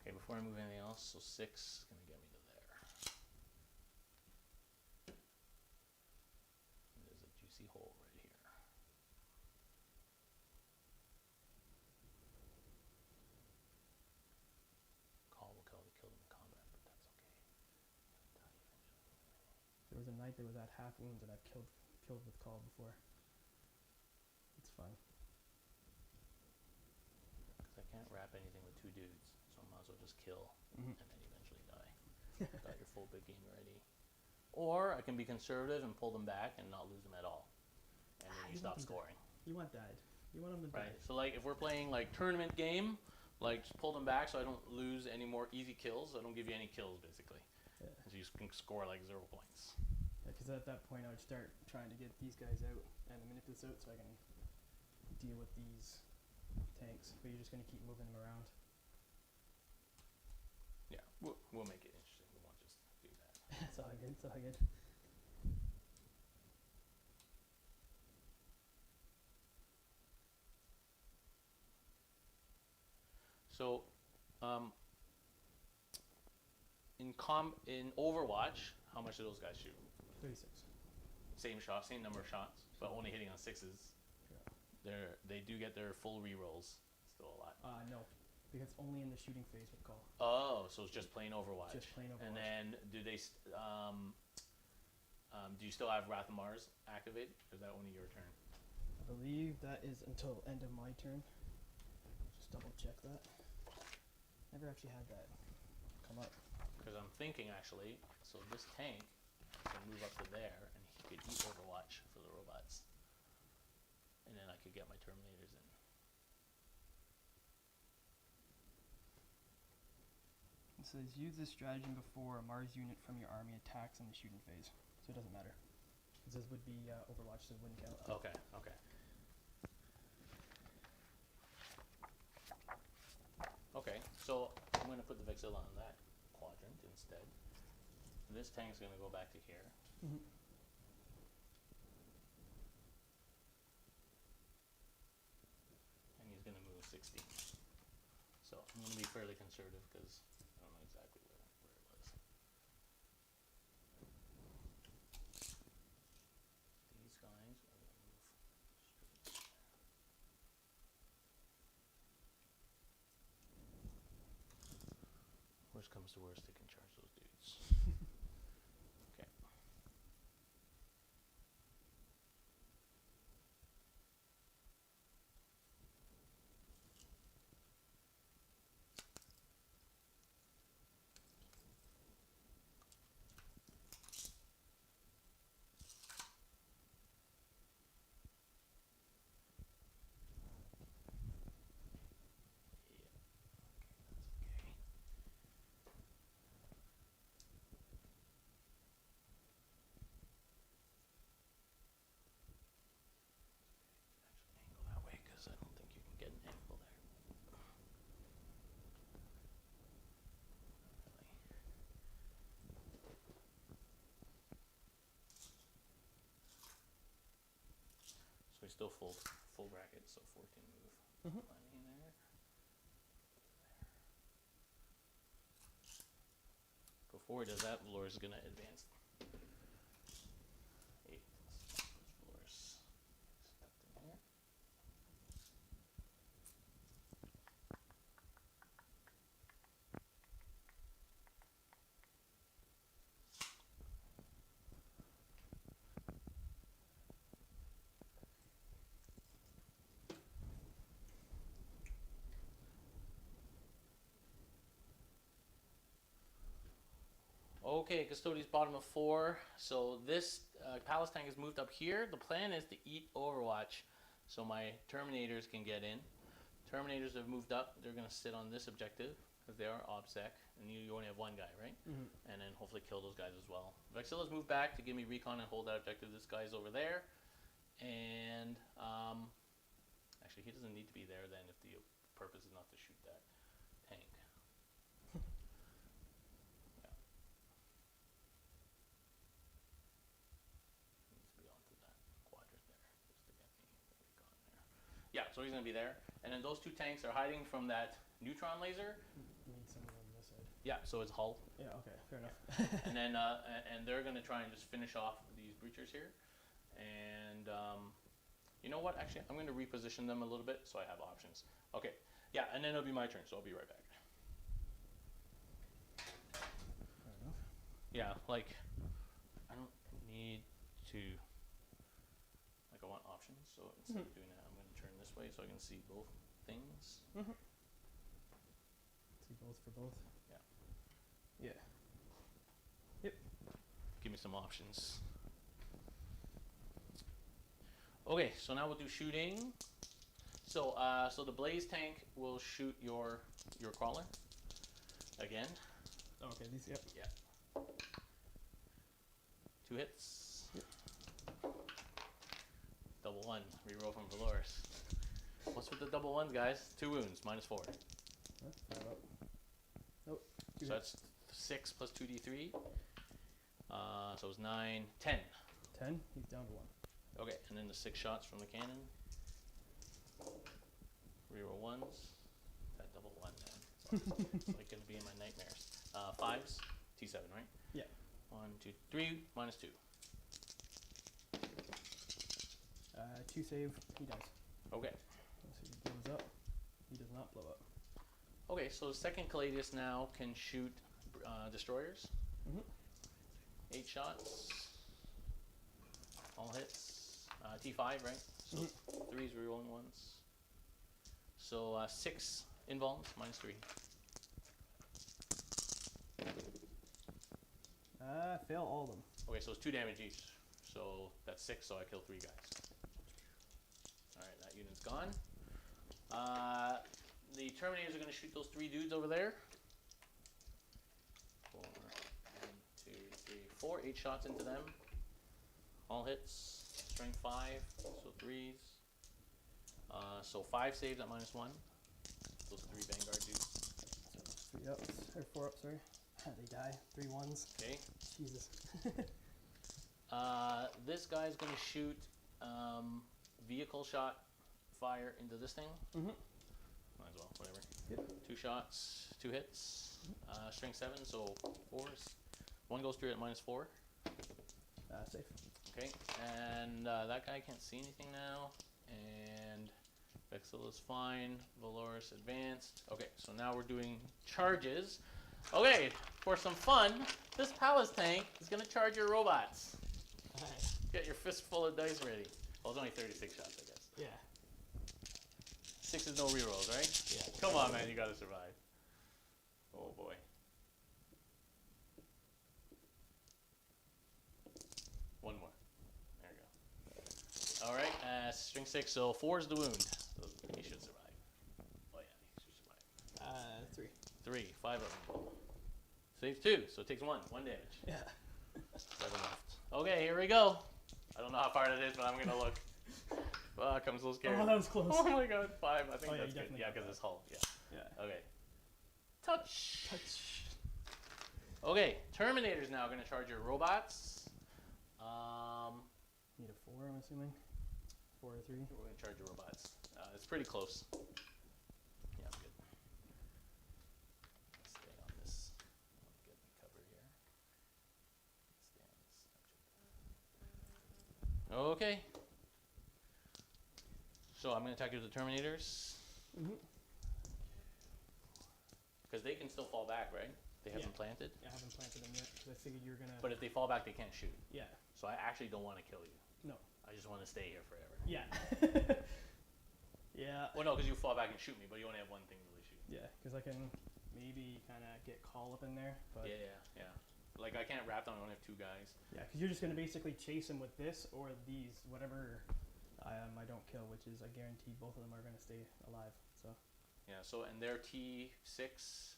Okay, before I move anything else, so 6 is going to get me to there. And there's a juicy hole right here. Cawl will kill them in combat, but that's okay. He'll die eventually. There was a knight that was at half wounds that I've killed with Cawl before. It's fun. Because I can't wrap anything with 2 dudes, so I might as well just kill and then eventually die. Got your full big game already. Or I can be conservative and pull them back and not lose them at all. And then you stop scoring. You want died. You want them to die. Right. So like if we're playing like tournament game, like just pull them back so I don't lose any more easy kills. I don't give you any kills basically. Yeah. So you can score like 0 points. Because at that point I would start trying to get these guys out and the manipulus out so I can deal with these tanks. But you're just going to keep moving them around. Yeah, we'll make it interesting. We won't just do that. It's all good. It's all good. So, in Overwatch, how much do those guys shoot? 36. Same shot, same number of shots, but only hitting on 6s. They do get their full rerolls. Still a lot. No, because only in the shooting phase with call. Oh, so it's just plain Overwatch. Just plain Overwatch. And then do they? Do you still have Wrath of Mars activated? Or is that only your turn? I believe that is until end of my turn. Just double check that. Never actually had that come up. Because I'm thinking actually, so this tank can move up to there, and he could eat Overwatch for the robots. And then I could get my Terminators in. It says use this stratagem before a Mars unit from your army attacks in the shooting phase. So it doesn't matter. Because this would be Overwatch, so it wouldn't count. Okay, okay. Okay, so I'm going to put the Vexilla on that quadrant instead. This tank's going to go back to here. Mm-hmm. And he's going to move 16. So I'm going to be fairly conservative because I don't know exactly where it was. These guys are going to move straight there. Worst comes to worst, they can charge those dudes. Okay. So he's still full bracket, so 14 move. Mm-hmm. Planning there. Before he does that, Valoris is going to advance. 8 plus Valoris. Stepped in here. Okay, Custodes bottom of 4. So this Pallas tank has moved up here. The plan is to eat Overwatch so my Terminators can get in. Terminators have moved up. They're going to sit on this objective because they are OBSEC. And you only have one guy, right? Mm-hmm. And then hopefully kill those guys as well. Vexilla's moved back to give me recon and hold that objective. This guy's over there. And actually, he doesn't need to be there then if the purpose is not to shoot that tank. Yeah, so he's going to be there. And then those two tanks are hiding from that neutron laser. You need someone on this side. Yeah, so it's hull. Yeah, okay, fair enough. And then and they're going to try and just finish off these breachers here. And you know what? Actually, I'm going to reposition them a little bit so I have options. Okay, yeah, and then it'll be my turn, so I'll be right back. Fair enough. Yeah, like, I don't need to... Like, I want options, so instead of doing that, I'm going to turn this way so I can see both things. Mm-hmm. See both for both? Yeah. Yeah. Yep. Give me some options. Okay, so now we'll do shooting. So, so the blaze tank will shoot your crawler again. Oh, okay, these, yep. Yeah. 2 hits. Yep. Double 1. Reroll from Valoris. What's with the double 1s, guys? 2 wounds, -4. Huh? Nope. So that's 6 plus 2d3. So it's 9, 10. 10? He's down to 1. Okay, and then the 6 shots from the cannon. Reroll 1s. That double 1 then. It's like gonna be in my nightmares. 5s, T7, right? Yeah. 1, 2, 3, -2. 2 save, he dies. Okay. So he blows up. He does not blow up. Okay, so the second Caladius now can shoot destroyers. 8 shots. All hits. T5, right? So 3s rerolling ones. So 6 invulns, -3. Fail all of them. Okay, so it's 2 damage each. So that's 6, so I kill 3 guys. Alright, that unit's gone. The Terminators are going to shoot those 3 dudes over there. 4, 1, 2, 3, 4. 8 shots into them. All hits. Strength 5, so 3s. So 5 saves at -1. Those 3 vanguard dudes. So 3 ups, or 4 ups, sorry. They die. 3 1s. Okay. Jesus. This guy's going to shoot vehicle shot fire into this thing. Might as well, whatever. Yep. 2 shots, 2 hits. Strength 7, so 4s. 1 goes through at -4. Safe. Okay, and that guy can't see anything now. And Vexilla's fine. Valoris advanced. Okay, so now we're doing charges. Okay, for some fun, this pallas tank is going to charge your robots. Nice. Get your fistful of dice ready. Well, it's only 36 shots, I guess. Yeah. 6 is no rerolls, right? Yeah. Come on, man, you gotta survive. Oh boy. One more. There we go. All right, string 6. So 4 is the wound. So he should survive. Oh yeah, he should survive. 3. 3, 5 of them. Saves 2, so it takes 1 damage. Yeah. 7 left. Okay, here we go. I don't know how far that is, but I'm gonna look. Fuck, I'm so scared. Oh, that was close. Oh my god, 5. I think Oh, yeah, that's you good. definitely Yeah, got because that. it's hull. Yeah. Yeah. Okay. Touch. Touch. Okay, Terminator's now gonna charge your robots. Need a 4, I'm assuming. 4 or 3. We're gonna charge your robots. It's pretty close. Yeah, I'm good. Let's stay on this. I'll get the cover here. Stay on this. Okay. So I'm gonna attack you with the Terminators. Because they can still fall back, right? They haven't planted. Yeah, I haven't planted them yet because I figured you're gonna. But if they fall back, they can't shoot. Yeah. So I actually don't want to kill you. No. I just want to stay here forever. Yeah. Yeah. Well, no, because you fall back and shoot me, but you only have 1 thing to really shoot. Yeah, because I can maybe kind of get cawl up in there. But Yeah. Like I can't wrap down. I only have 2 guys. yeah, because you're just gonna basically chase him with this or these, whatever I don't kill, which is I guarantee both of them are gonna stay alive. So. Yeah. So and they're T6,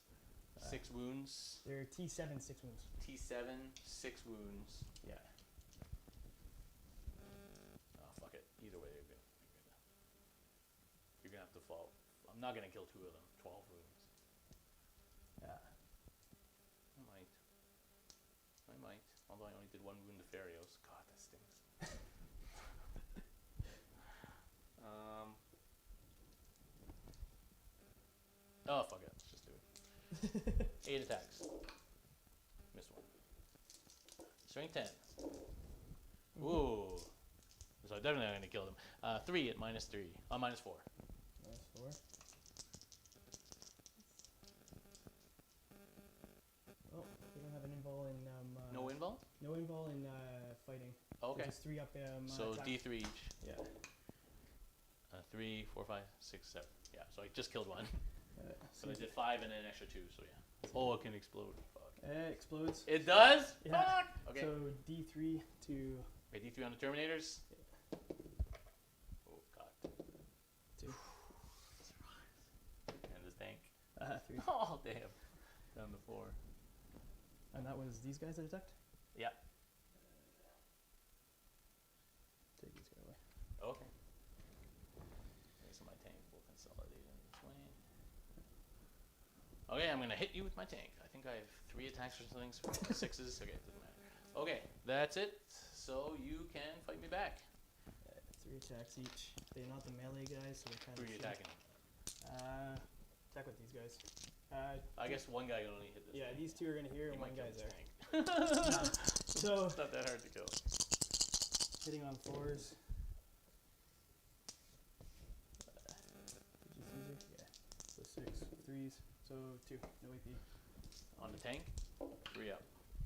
6 wounds. They're T7 6 wounds. T7, 6 wounds. Yeah. Oh fuck it. Either way, you're gonna have to fall. I'm not gonna kill 2 of them. 12 wounds. Yeah. I might. Although I only did 1 wound to Farios. God, that stings. Oh fuck it. Let's just do it. 8 attacks. Missed 1. Strength 10. Ooh. So I'm definitely not gonna kill them. 3 at -3. -4. -4. Oh, we don't have an invul in. No invul? No invul in fighting. Okay. Just 3 up. So attack. D3 each. Yeah. 3, 4, 5, 6, 7. Yeah. So I just killed 1. So I See, did 5 and then an extra 2. So yeah. Oh, it can explode. Fuck. it explodes. It does? Yeah. Fuck. Okay. So D3 to Okay, D3 on the Terminators. Oh god. 2. And this tank. 3. Oh damn. Down to 4. And that was these guys that attacked? Yeah. Take these guys away. Okay. Okay, so my tank will consolidate in this way. Okay, I'm gonna hit you with my tank. I think I have 3 attacks or something. So 6s. Okay, it doesn't matter. Okay, that's it. So you can fight me back. 3 attacks each. They're not the melee guys, so they're kind Who of. are you attacking? Attack with these guys. I guess one guy can only hit this. Yeah, thing. these two are gonna hear, and You one might kill guy's this there. tank. So It's not that hard to kill. hitting on 4s. Yeah. So 6, 3s. So 2. No AP. On the tank, 3 up.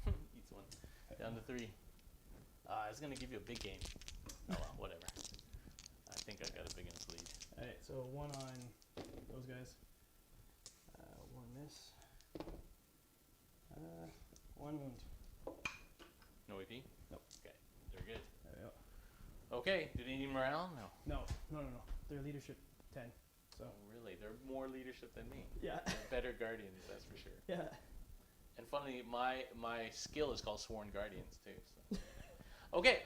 Eats one. Down to 3. It's gonna give you a big game. Oh well, whatever. I think I got a big enough lead. Alright, so 1 on those guys. 1 miss. 1 wound. No AP? Nope. Okay, they're good. There we go. Okay, do they need morale? No. No. Their leadership 10. So. Oh, really? They're more leadership than me. Yeah. They're better guardians, that's for sure. Yeah. And funnily, my skill is called Sworn Guardians too. So. Okay,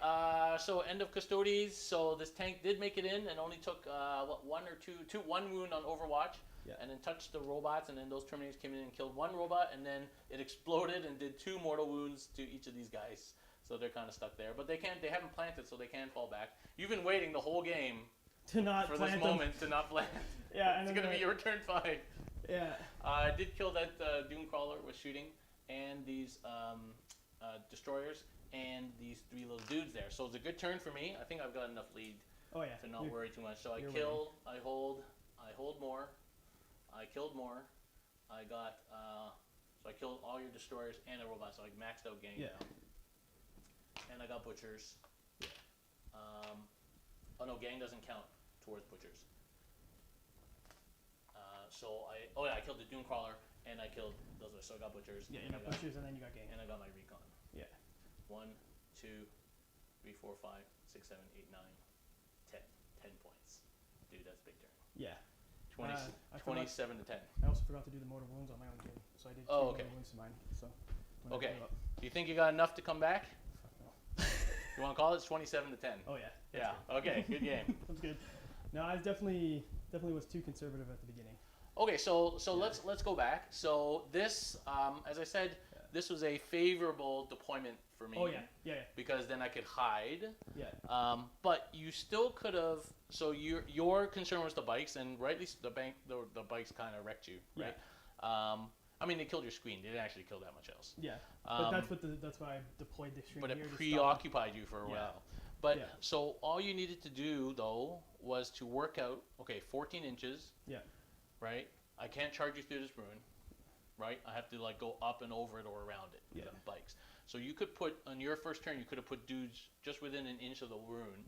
so end of Custodes. So this tank did make it in and only took one wound on Overwatch, and then touched the robots, and then those Terminators came in and killed 1 robot, and then it exploded and did 2 mortal wounds to each of these guys. So they're kind of stuck there, but they haven't planted, so they can fall back. You've been waiting the whole game to not for plant this moment to not plant. Yeah, and it's gonna be your turn 5. Yeah. I did kill that dunecrawler was shooting, and these destroyers, and these 3 little dudes there. So it's a good turn for me. I think I've got enough lead to not worry too much. So I kill, I hold more, I killed more. I got so I killed all your destroyers and a robot. So I maxed out gang now. And I got butchers. Oh no, gang doesn't count towards butchers. So I killed the dunecrawler and I killed those. So I got butchers. Yeah, you got butchers and then you got gang. And I got my recon. Yeah. 1, 2, 3, 4, 5, 6, 7, 8, 9, 10. 10 points. Dude, that's a big turn. Yeah. 27 to 10. I also forgot to do the mortal wounds on my own team, so I did 2 mortal wounds to mine. So. Okay. Do you think you got enough to come back? Fuck no. You want to call it? It's 27 to 10. Oh yeah. Yeah. Good. Okay. Good game. That's good. No, I definitely was too conservative at the beginning. Okay, so let's go back. So this, as I said, this was a favorable deployment for me. Oh yeah. Because then I could hide. Yeah. But you still could have. So your concern was the bikes, and rightly the bikes kind of wrecked you, right? Yeah. I mean, they killed your screen. They didn't actually kill that much else. Yeah. But that's why I deployed the screen. But here it to preoccupied you for a while. But Yeah. so all you needed to do though was to work out. Okay, 14 inches. Yeah. Right. I can't charge you through this ruin. Right. I have to like go up and over it or around it. Yeah. With the bikes. So you could put on your first turn. You could have put dudes just within an inch of the ruin,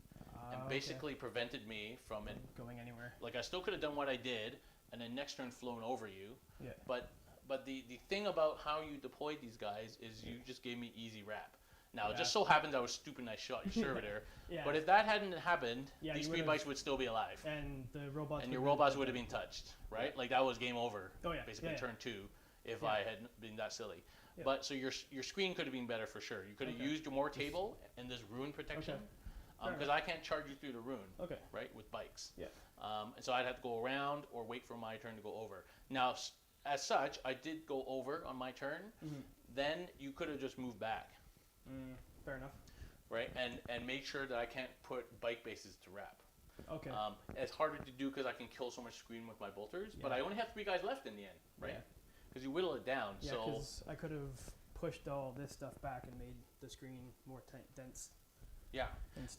and basically prevented me from it going anywhere. Like I still could have done what I did, and then next turn flown over you. Yeah. But the thing about how you deployed these guys is you just gave me easy wrap. Now it just so happens I was stupid and I shot your servitor. But if that hadn't happened, these screen bikes would still be alive. And the robots. And your robots would have been touched, right? Yeah. Like that was game over. Oh yeah. Basically turn 2 if I had been that silly. Yeah. But so your screen could have been better for sure. You could have used your more table and this ruin protection. Because I can't charge you through the ruin. Okay. Right, with bikes. Yeah. And so I'd have to go around or wait for my turn to go over. Now, as such, I did go over on my turn. Mm-hmm. Then you could have just moved back. Fair enough. Right, and make sure that I can't put bike bases to wrap. Okay. It's harder to do because I can kill so much screen with my bolters, but I only have 3 guys left in the end, right? Because you whittle it down. Yeah, so because I could have pushed all this stuff back and made the screen more dense. Yeah.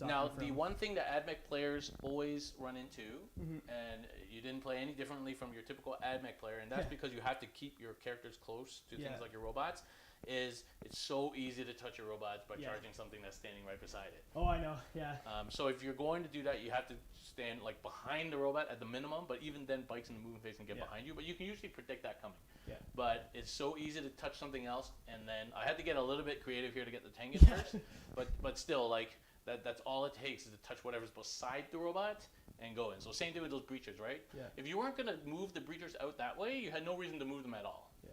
Now, the one thing that Admech players always run into, and you didn't play any differently from your typical Admech player, and that's because you have to keep your characters close to things like your robots, is it's so easy to touch your robots by charging something that's standing right beside it. Oh, I know, yeah. So if you're going to do that, you have to stand like behind the robot at the minimum, but even then bikes in the moving phase can get behind you, but you can usually predict that coming. Yeah. But it's so easy to touch something else, and then I had to get a little bit creative here to get the tank in first, but still, like, that's all it takes is to touch whatever's beside the robot and go in. So same thing with those breachers, right? Yeah. If you weren't going to move the breachers out that way, you had no reason to move them at all. Yeah.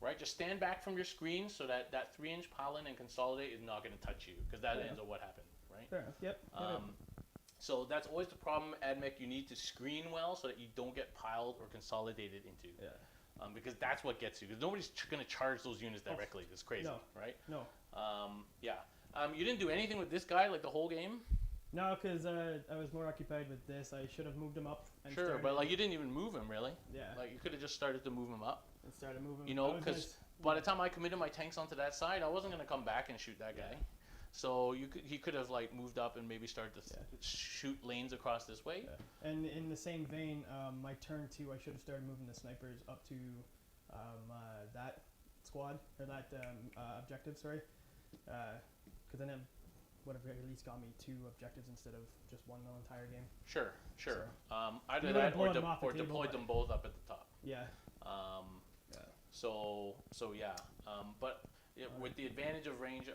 Right? Just stand back from your screen so that 3-inch palin and consolidate is not going to touch you, because that ends up what happened, right? Fair enough. Yep. So that's always the problem, Admech. You need to screen well so that you don't get piled or consolidated into. Yeah. Because that's what gets you. Because nobody's going to charge those units directly. It's crazy, right? No. Yeah. You didn't do anything with this guy like the whole game? No, because I was more occupied with this. I should have moved him up. And but like you didn't even move him really. Yeah. Like you could have just started to move him up. and started moving. You know, because by the time I committed my tanks onto that side, I wasn't gonna come back and shoot that guy. So he could have like moved up and maybe started to shoot lanes across this way. Yeah. And in the same vein, my turn 2, I should have started moving the snipers up to that squad or that objective. Sorry, because then it would have at least got me 2 objectives instead of just 1 the entire game. Sure. So, Either that or deployed them both up at the top. Yeah. So yeah. But with the advantage of range,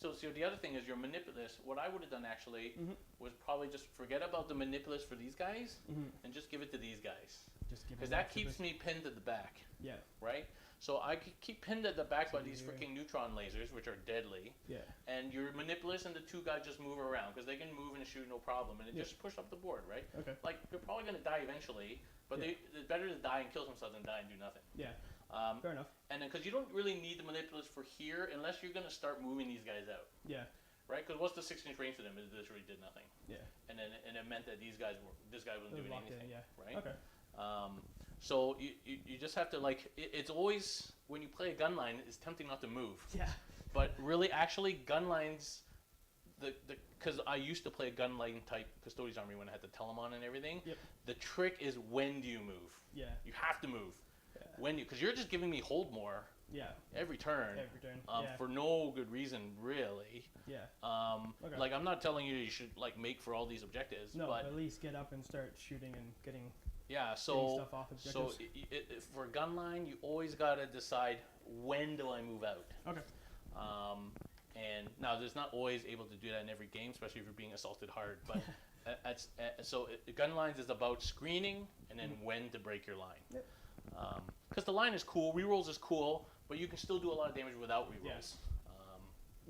so the other thing is your manipulus. What I would have done actually was probably just forget about the manipulus for these guys and just give it to these guys. Because that keeps me pinned at the back. Yeah. Right? So I keep pinned at the back by these freaking neutron lasers, which are deadly. Yeah. And your manipulus and the 2 guys just move around because they can move and shoot no problem, and it just push up the board, right? Okay. Like they're probably gonna die eventually, but it's better to die and kill themselves than die and do nothing. Yeah. Fair enough. And then because you don't really need the manipulus for here unless you're gonna start moving these guys out. Yeah. Right? Because what's the 6-inch range to them? It literally did nothing. Yeah. And it meant that this guy wasn't doing anything. Right? Okay. So you just have to it's always when you play a gun line, it's tempting not to move. Yeah. But really, actually, gun lines, because I used to play a gun line type Custodes army when I had the Telemon and everything. Yep. The trick is when do you move? Yeah. You have to move. Yeah. When because you're just giving me hold more. Yeah. Every turn. For no good reason, really. Yeah. Okay. Like I'm not telling you should make for all these objectives. No, but at least get up and start shooting and getting. Yeah, so for gun line, you always gotta decide when do I move out. Okay. And now there's not always able to do that in every game, especially if you're being assaulted hard. But gun lines is about screening and then when to break your line. Yep. Because the line is cool, rerolls is cool, but you can still do a lot of damage without rerolls.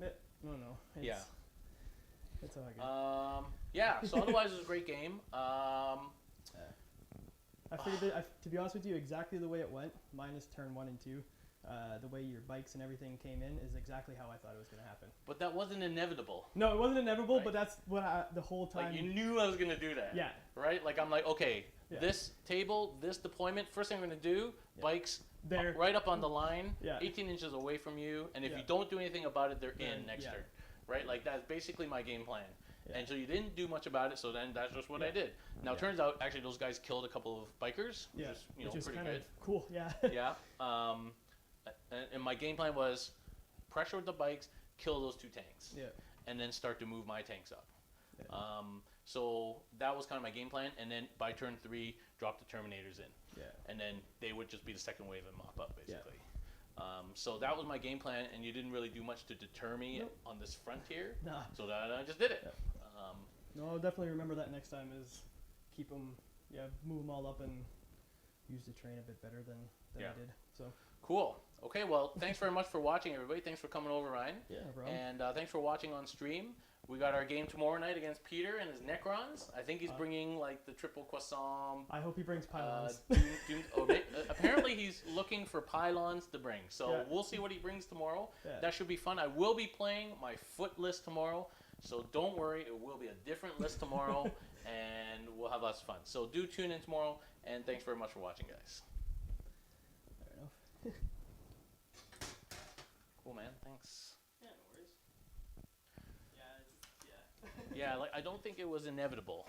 No. It's all good. Yeah. So otherwise, it was a great game. I figured to be honest with you, exactly the way it went, minus turn 1 and 2, the way your bikes and everything came in is exactly how I thought it was going to happen. But that wasn't inevitable. No, it wasn't inevitable, right. But that's what the whole time... Like, you knew I was going to do that. Yeah. Right? Like, I'm like, okay, this table, this deployment, first thing I'm going to do, bikes they're right up on the line, 18 inches away from you, and if you don't do anything about it, they're in next turn. Right? Like, that's basically my game plan. Yeah. And so you didn't do much about it, so then that's just what I did. Now it turns out actually those guys killed a couple of bikers, which is pretty good. Cool, yeah. Yeah. And my game plan was pressure with the bikes, kill those 2 tanks, and then start to move my tanks up. Yeah. So that was kind of my game plan, and then by turn 3, drop the Terminators in. Yeah. And then they would just be the second wave and mop up basically. Yeah. So that was my game plan, and you didn't really do much to deter me on this frontier. Nah. So that I just did it. Yeah. No, I'll definitely remember that next time is keep them, move them all up and use the terrain a bit better than I did. So cool. Okay, well, thanks very much for watching, everybody. Thanks for coming over, Ryan. Yeah, no problem. And thanks for watching on stream. We got our game tomorrow night against Peter and his Necrons. I think he's bringing the triple croissant. I hope he brings pylons. Apparently he's looking for pylons to bring. So we'll see what he brings tomorrow. Yeah. That should be fun. I will be playing my foot list tomorrow. So don't worry, it will be a different list tomorrow, and we'll have lots of fun. So do tune in tomorrow, and thanks very much for watching, guys. Fair enough. Cool, man. Thanks. Yeah, no worries. Yeah, I don't think it was inevitable.